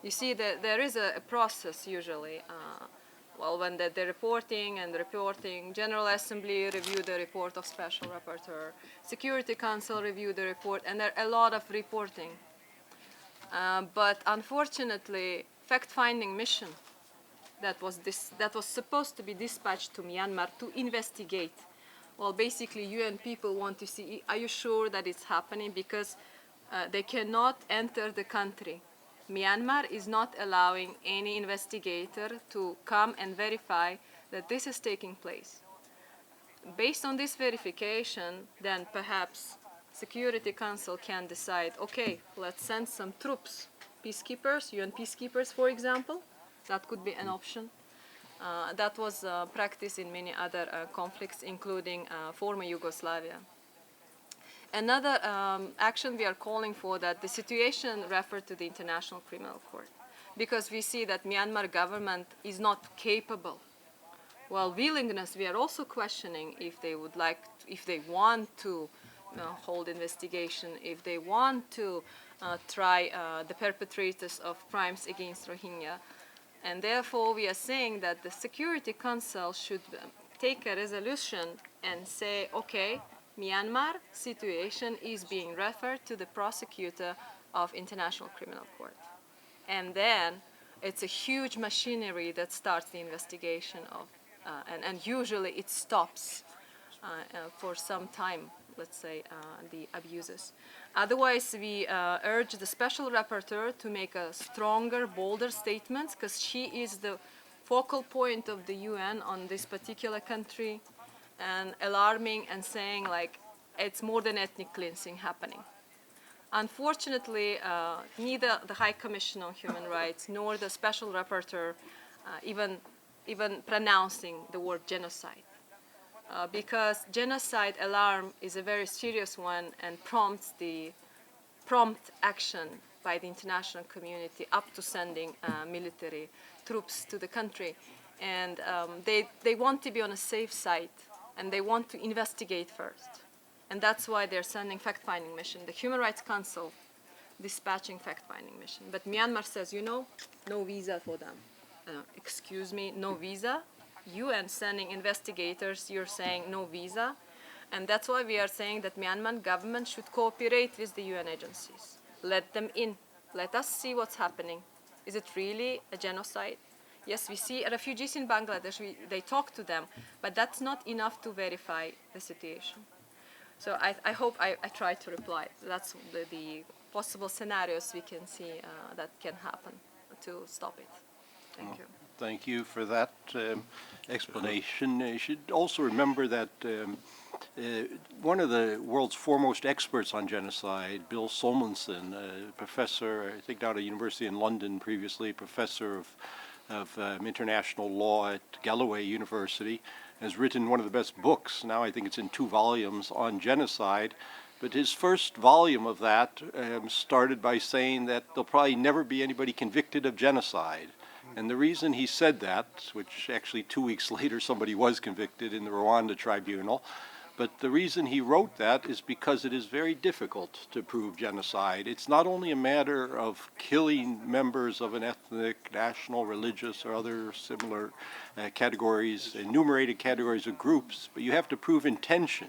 You see, there is a process usually. When the reporting, General Assembly review the report of Special Rapporteur, Security Council review the report, and there are a lot of reporting. But unfortunately, fact-finding mission that was supposed to be dispatched to Myanmar to investigate. Well, basically, UN people want to see, are you sure that it's happening? Because they cannot enter the country. Myanmar is not allowing any investigator to come and verify that this is taking place. Based on this verification, then perhaps Security Council can decide, okay, let's send some troops, peacekeepers, UN peacekeepers, for example. That could be an option. That was practiced in many other conflicts, including former Yugoslavia. Another action we are calling for, that the situation referred to the International Criminal Court, because we see that Myanmar government is not capable. Well, willingness, we are also questioning if they would like, if they want to hold investigation, if they want to try the perpetrators of crimes against Rohingya. And therefore, we are saying that the Security Council should take a resolution and say, okay, Myanmar situation is being referred to the prosecutor of International Criminal Court. And then it's a huge machinery that starts the investigation of, and usually it stops for some time, let's say, the abuses. Otherwise, we urge the Special Rapporteur to make a stronger, bolder statement, because she is the focal point of the UN on this particular country, and alarming and saying, like, it's more than ethnic cleansing happening. Unfortunately, neither the High Commission on Human Rights nor the Special Rapporteur even pronouncing the word genocide. Because genocide alarm is a very serious one and prompts the prompt action by the international community up to sending military troops to the country. And they want to be on a safe side, and they want to investigate first. And that's why they're sending fact-finding mission. The Human Rights Council dispatching fact-finding mission. But Myanmar says, you know, no visa for them. Excuse me, no visa? UN sending investigators, you're saying no visa? And that's why we are saying that Myanmar government should cooperate with the UN agencies. Let them in. Let us see what's happening. Is it really a genocide? Yes, we see refugees in Bangladesh, they talk to them, but that's not enough to verify the situation. So I hope I tried to reply. That's the possible scenarios we can see that can happen to stop it. Thank you. Thank you for that explanation. You should also remember that one of the world's foremost experts on genocide, Bill Solmonson, a professor, I think down at a university in London previously, professor of international law at Galloway University, has written one of the best books, now I think it's in 2 volumes, on genocide. But his first volume of that started by saying that there'll probably never be anybody convicted of genocide. And the reason he said that, which actually 2 weeks later somebody was convicted in the Rwanda tribunal, but the reason he wrote that is because it is very difficult to prove genocide. It's not only a matter of killing members of an ethnic, national, religious, or other similar categories, enumerated categories of groups, but you have to prove intention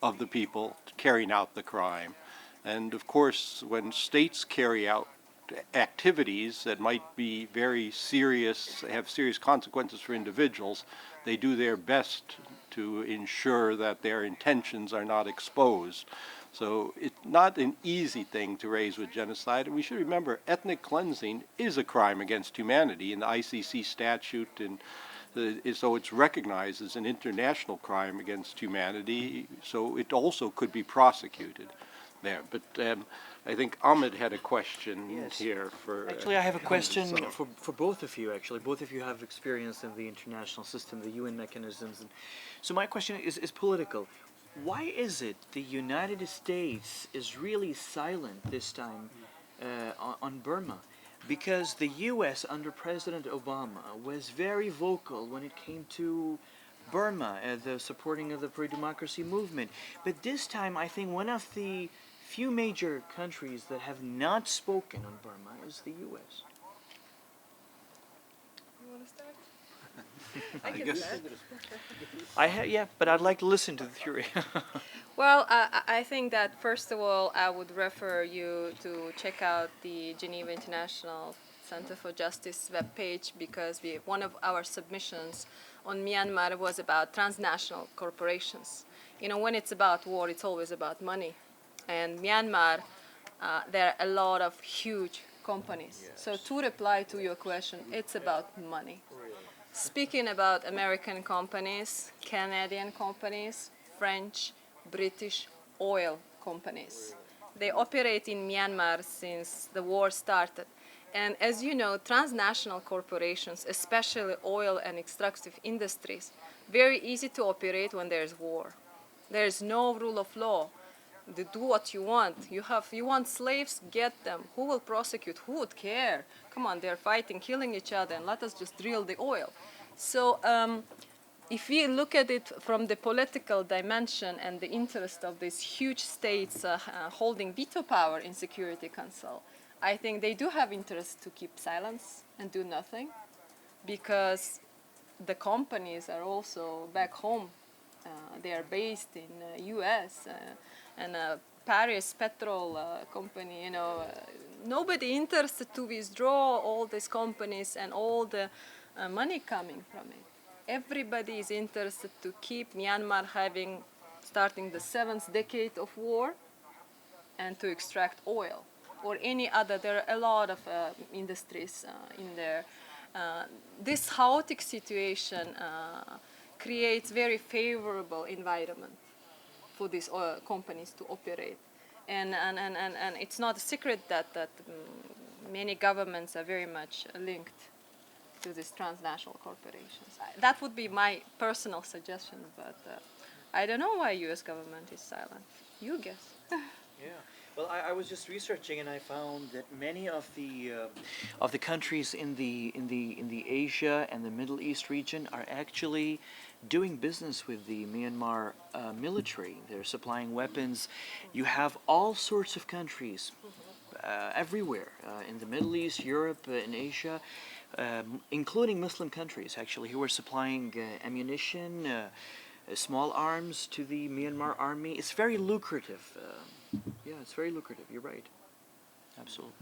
of the people carrying out the crime. And of course, when states carry out activities that might be very serious, have serious consequences for individuals, they do their best to ensure that their intentions are not exposed. So it's not an easy thing to raise with genocide. And we should remember ethnic cleansing is a crime against humanity in the ICC statute, and so it's recognized as an international crime against humanity, so it also could be prosecuted there. But I think Ahmed had a question here for... Actually, I have a question so- for both of you, actually. Both of you have experience in the international system, the UN mechanisms. And so my question is political. Why is it the United States is really silent this time on Burma? Because the U.S. under President Obama was very vocal when it came to Burma, the supporting of the pro-democracy movement. But this time, I think one of the few major countries that have not spoken on Burma is the U.S. You want to start? I can start. Yeah, but I'd like to listen to the theory. Well, I think that first of all, I would refer you to check out the Geneva International Center for Justice webpage, because one of our submissions on Myanmar was about transnational corporations. You know, when it's about war, it's always about money. And Myanmar, there are a lot of huge companies. Yes. So to reply to your question, it's about money. Speaking about American companies, Canadian companies, French, British oil companies. They operate in Myanmar since the war started. And as you know, transnational corporations, especially oil and extractive industries, very easy to operate when there's war. There's no rule of law. They do what you want. You want slaves, get them. Who will prosecute? Who would care? Come on, they're fighting, killing each other, and let us just drill the oil. So if we look at it from the political dimension and the interest of these huge states holding veto power in Security Council, I think they do have interest to keep silence and do nothing, because the companies are also back home. They are based in U.S. And Paris petrol company. You know, nobody interested to withdraw all these companies and all the money coming from it. Everybody is interested to keep Myanmar starting the 7th decade of war and to extract oil or any other. There are a lot of industries in there. This chaotic situation creates very favorable environment for these oil companies to operate. And it's not a secret that many governments are very much linked to these transnational corporations. That would be my personal suggestion, but I don't know why U.S. government is silent. You guess. Yeah. Well, I was just researching, and I found that many of the countries in the Asia and the Middle East region are actually doing business with the Myanmar military. They're supplying weapons. You have all sorts of countries everywhere in the Middle East, Europe, in Asia, including Muslim countries, actually, who are supplying ammunition, small arms to the Myanmar army. It's very lucrative. Yeah, it's very lucrative. You're right. Absolutely.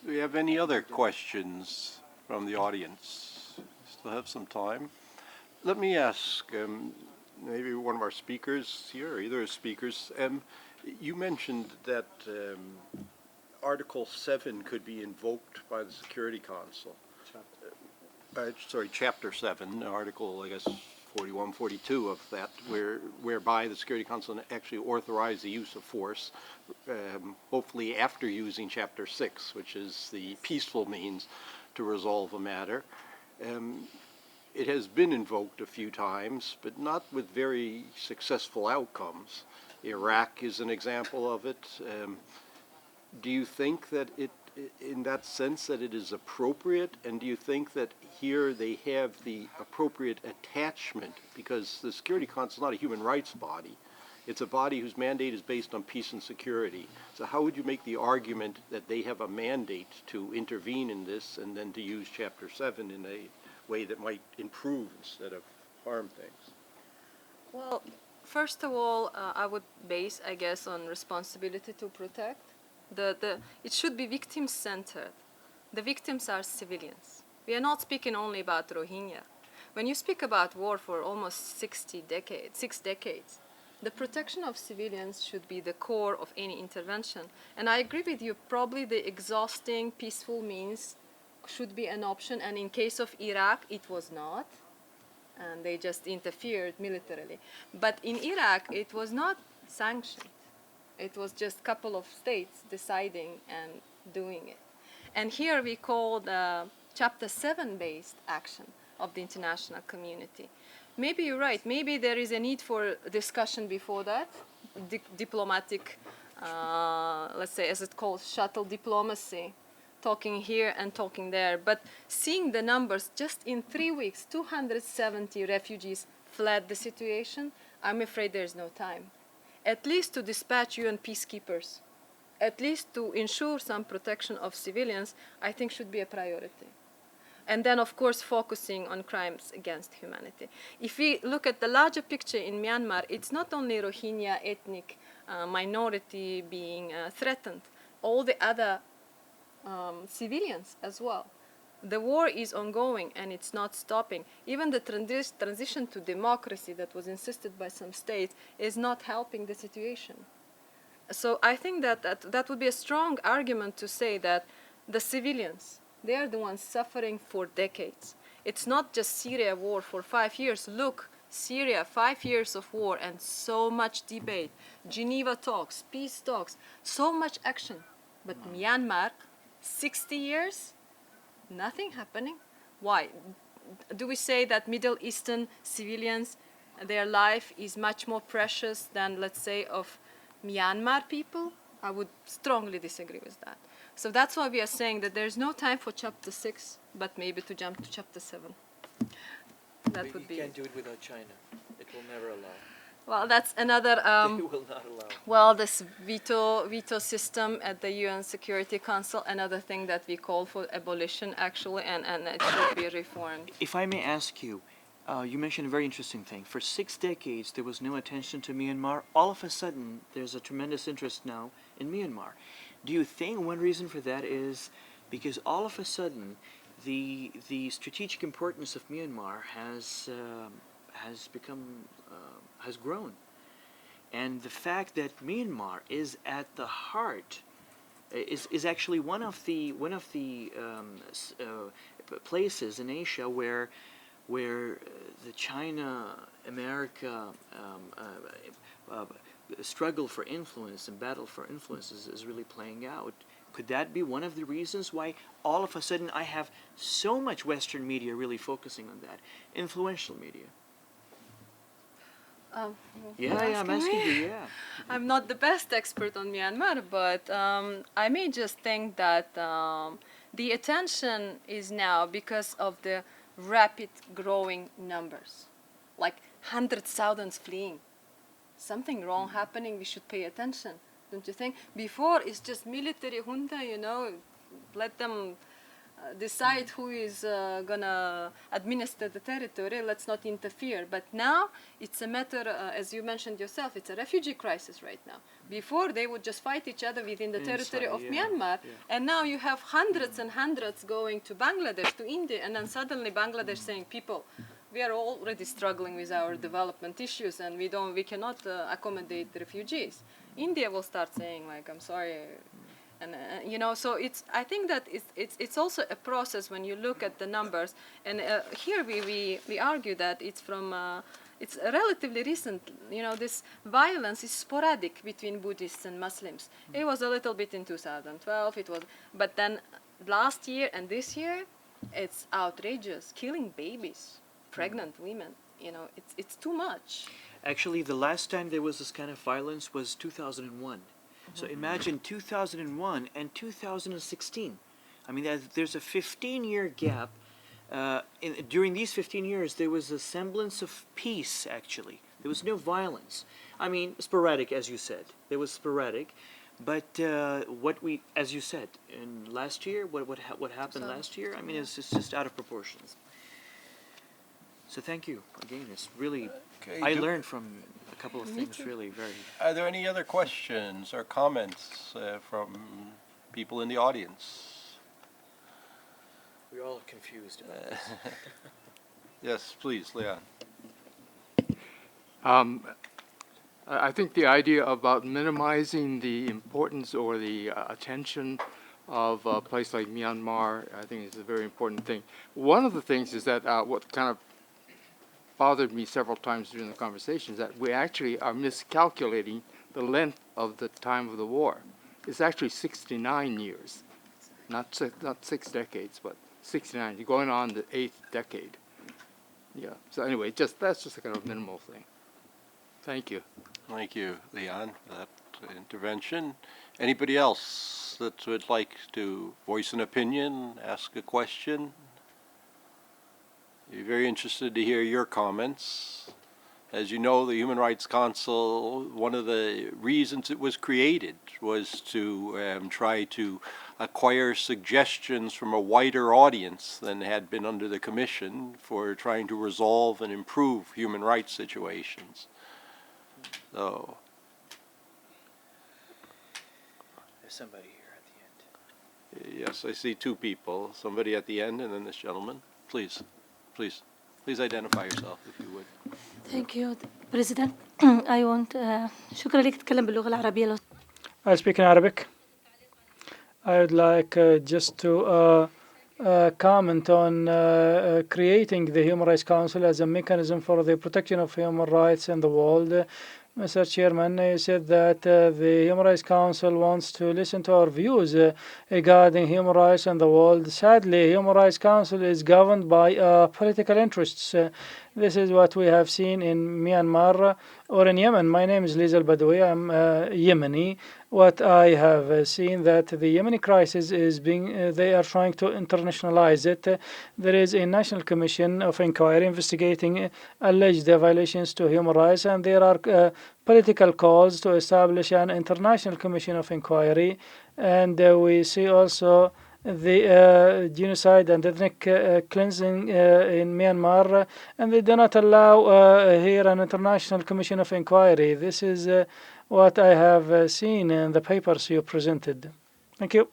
Do we have any other questions from the audience? Still have some time. Let me ask, maybe one of our speakers here, or either speakers, you mentioned that Article 7 could be invoked by the Security Council. Sorry, Chapter 7, Article, I guess, 41, 42 of that, whereby the Security Council actually authorized the use of force, hopefully after using Chapter 6, which is the peaceful means to resolve a matter. It has been invoked a few times, but not with very successful outcomes. Iraq is an example of it. Do you think that in that sense, that it is appropriate, and do you think that here they have the appropriate attachment? Because the Security Council is not a human rights body. It's a body whose mandate is based on peace and security. So how would you make the argument that they have a mandate to intervene in this and then to use Chapter 7 in a way that might improve instead of harm things? Well, first of all, I would base, I guess, on responsibility to protect. It should be victim-centered. The victims are civilians. We are not speaking only about Rohingya. When you speak about war for almost 6 decades, the protection of civilians should be the core of any intervention. And I agree with you, probably the exhausting peaceful means should be an option, and in case of Iraq, it was not, and they just interfered militarily. But in Iraq, it was not sanctioned. It was just a couple of states deciding and doing it. And here we call the Chapter 7 based action of the international community. Maybe you're right. Maybe there is a need for discussion before that, diplomatic, let's say, as it's called, shuttle diplomacy, talking here and talking there. But seeing the numbers, just in 3 weeks, 270 refugees fled the situation, I'm afraid there's no time. At least to dispatch UN peacekeepers, at least to ensure some protection of civilians, I think should be a priority. And then, of course, focusing on crimes against humanity. If we look at the larger picture in Myanmar, it's not only Rohingya ethnic minority being threatened, all the other civilians as well. The war is ongoing and it's not stopping. Even the transition to democracy that was insisted by some states is not helping the situation. So I think that would be a strong argument to say that the civilians, they are the ones suffering for decades. It's not just Syria war for 5 years. Look, Syria, 5 years of war and so much debate. Geneva talks, peace talks, so much action. But Myanmar, 60 years? Nothing happening. Why? Do we say that Middle Eastern civilians, their life is much more precious than, let's say, of Myanmar people? I would strongly disagree with that. So that's why we are saying that there's no time for Chapter 6, but maybe to jump to Chapter 7. That would be. You can't do it without China. It will never allow. Well, that's another. They will not allow. Well, this veto system at the UN Security Council, another thing that we call for abolition, actually, and it should be reformed. If I may ask you, you mentioned a very interesting thing. For 6 decades, there was no attention to Myanmar. All of a sudden, there's a tremendous interest now in Myanmar. Do you think one reason for that is because all of a sudden, the strategic importance of Myanmar has grown, and the fact that Myanmar is at the heart is actually one of the places in Asia where the China-America struggle for influence and battle for influence is really playing out. Could that be one of the reasons why all of a sudden I have so much Western media really focusing on that? Influential media. I'm asking you, yeah. I'm not the best expert on Myanmar, but I may just think that the attention is now because of the rapid growing numbers, like 100,000 fleeing. Something wrong happening, we should pay attention, don't you think? Before, it's just military junta, let them decide who is gonna administer the territory. Let's not interfere. But now it's a matter, as you mentioned yourself, it's a refugee crisis right now. Before they would just fight each other within the territory of Myanmar, and now you have hundreds and hundreds going to Bangladesh, to India, and then suddenly Bangladesh saying, people, we are already struggling with our development issues, and we cannot accommodate the refugees. India will start saying, like, I'm sorry. And you know, so I think that it's also a process when you look at the numbers. And here we argue that it's from it's relatively recent. You know, this violence is sporadic between Buddhists and Muslims. It was a little bit in 2012. It was, but then last year and this year, it's outrageous, killing babies, pregnant women. You know, it's too much. Actually, the last time there was this kind of violence was 2001. So imagine 2001 and 2016. I mean, there's a 15-year gap. During these 15 years, there was a semblance of peace, actually. There was no violence. I mean, sporadic, as you said. There was sporadic. But as you said, in last year, what happened last year, I mean, it's just out of proportions. So thank you. Again, it's really, I learned from a couple of things, really, very. Are there any other questions or comments from people in the audience? We're all confused about this. Yes, please, Leon. I think the idea about minimizing the importance or the attention of a place like Myanmar, I think is a very important thing. One of the things is that what kind of bothered me several times during the conversation is that we actually are miscalculating the length of the time of the war. It's actually 69 years, not 6 decades, but 69. You're going on the 8th decade. Yeah. So anyway, that's just a kind of minimal thing. Thank you. Thank you, Leon, for that intervention. Anybody else that would like to voice an opinion, ask a question? We're very interested to hear your comments. As you know, the Human Rights Council, one of the reasons it was created was to try to acquire suggestions from a wider audience than had been under the Commission for trying to resolve and improve human rights situations. So, There's somebody here at the end. yes, I see two people, somebody at the end and then this gentleman. Please. Please identify yourself if you would. Thank you, President. I want شكرا لك تتكلم باللغة العربية. I speak in Arabic. I would like just to comment on creating the Human Rights Council as a mechanism for the protection of human rights in the world. Mr. Chairman, you said that the Human Rights Council wants to listen to our views regarding human rights in the world. Sadly, Human Rights Council is governed by political interests. This is what we have seen in Myanmar or in Yemen. My name is Liz Al-Badawi. I'm Yemeni. What I have seen that the Yemeni crisis is being, they are trying to internationalize it. There is a national commission of inquiry investigating alleged violations to human rights, and there are political calls to establish an international commission of inquiry. And we see also the genocide and ethnic cleansing in Myanmar, and they do not allow here an international commission of inquiry. This is what I have seen in the papers you presented. Thank you.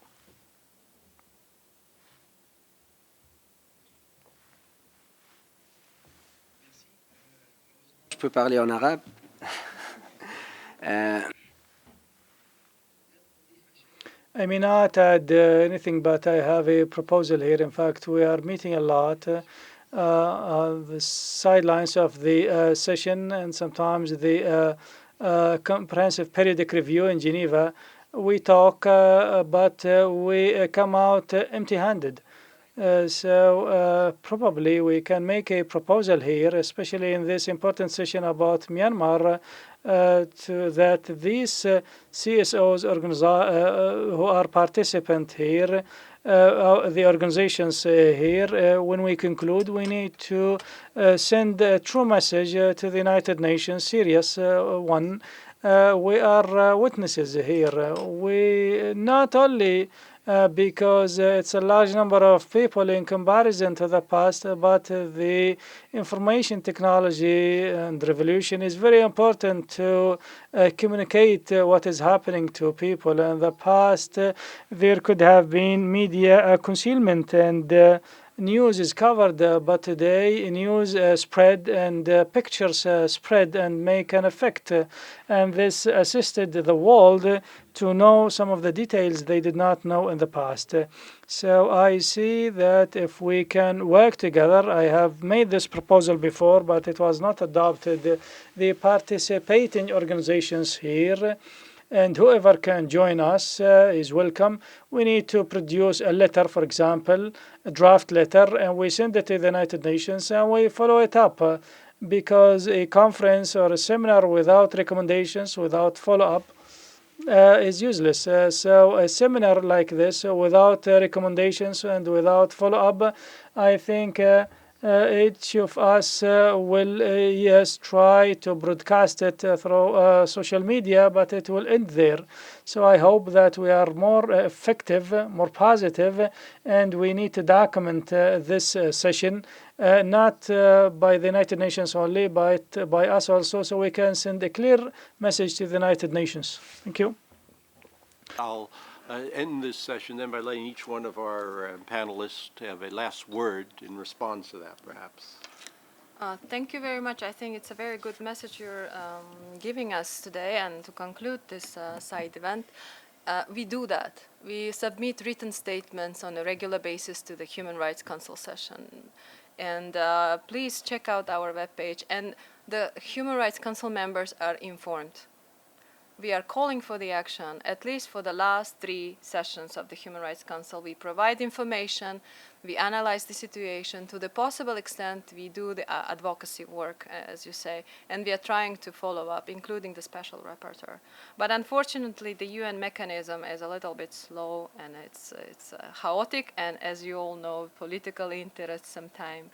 Je peux parler en arabe. I may not add anything, but I have a proposal here. In fact, we are meeting a lot on the sidelines of the session, and sometimes the comprehensive periodic review in Geneva. We talk, but we come out empty-handed. So probably we can make a proposal here, especially in this important session about Myanmar, that these CSOs who are participant here, the organizations here, when we conclude, we need to send a true message to the United Nations, serious one. We are witnesses here. We not only because it's a large number of people in comparison to the past, but the information technology and revolution is very important to communicate what is happening to people. In the past, there could have been media concealment and news is covered, but today news spread and pictures spread and make an effect. And this assisted the world to know some of the details they did not know in the past. So I see that if we can work together, I have made this proposal before, but it was not adopted. The participating organizations here and whoever can join us is welcome. We need to produce a letter, for example, a draft letter, and we send it to the United Nations and we follow it up because a conference or a seminar without recommendations, without follow-up, is useless. So a seminar like this without recommendations and without follow-up, I think each of us will, yes, try to broadcast it through social media, but it will end there. So I hope that we are more effective, more positive, and we need to document this session, not by the United Nations only, but by us also, so we can send a clear message to the United Nations. Thank you. I'll end this session then by letting each one of our panelists have a last word in response to that, perhaps. Thank you very much. I think it's a very good message you're giving us today. And to conclude this side event, we do that. We submit written statements on a regular basis to the Human Rights Council session. And please check out our webpage. And the Human Rights Council members are informed. We are calling for the action, at least for the last 3 sessions of the Human Rights Council. We provide information, we analyze the situation. To the possible extent, we do the advocacy work, as you say, and we are trying to follow up, including the special rapporteur. But unfortunately, the UN mechanism is a little bit slow and it's chaotic, and as you all know, political interests sometimes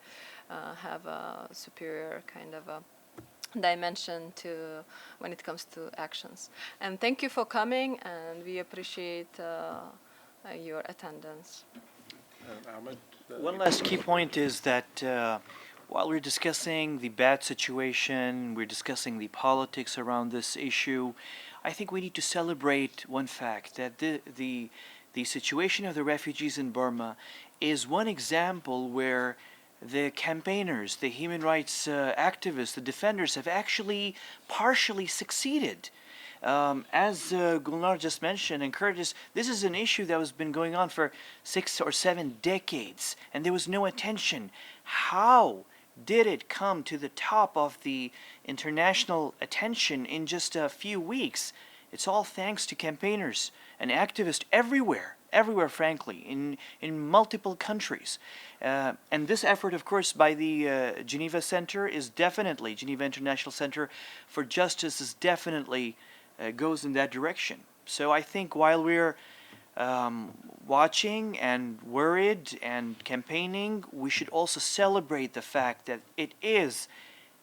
have a superior kind of a dimension to when it comes to actions. And thank you for coming, and we appreciate your attendance. Ahmed? One last key point is that while we're discussing the bad situation, we're discussing the politics around this issue, I think we need to celebrate one fact, that the situation of the refugees in Burma is one example where the campaigners, the human rights activists, the defenders have actually partially succeeded. As Gulnar just mentioned, and Curtis, this is an issue that has been going on for 6 or 7 decades, and there was no attention. How did it come to the top of the international attention in just a few weeks? It's all thanks to campaigners and activists everywhere, frankly, in multiple countries. And this effort, of course, by the Geneva Center is definitely, Geneva International Center for Justice is definitely goes in that direction. So I think while we're watching and worried and campaigning, we should also celebrate the fact that it is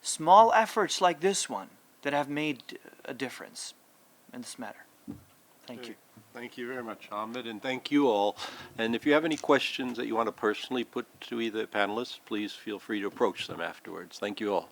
small efforts like this one that have made a difference in this matter. Thank you. Thank you very much, Ahmed, and thank you all. And if you have any questions that you want to personally put to either panelists, please feel free to approach them afterwards. Thank you all.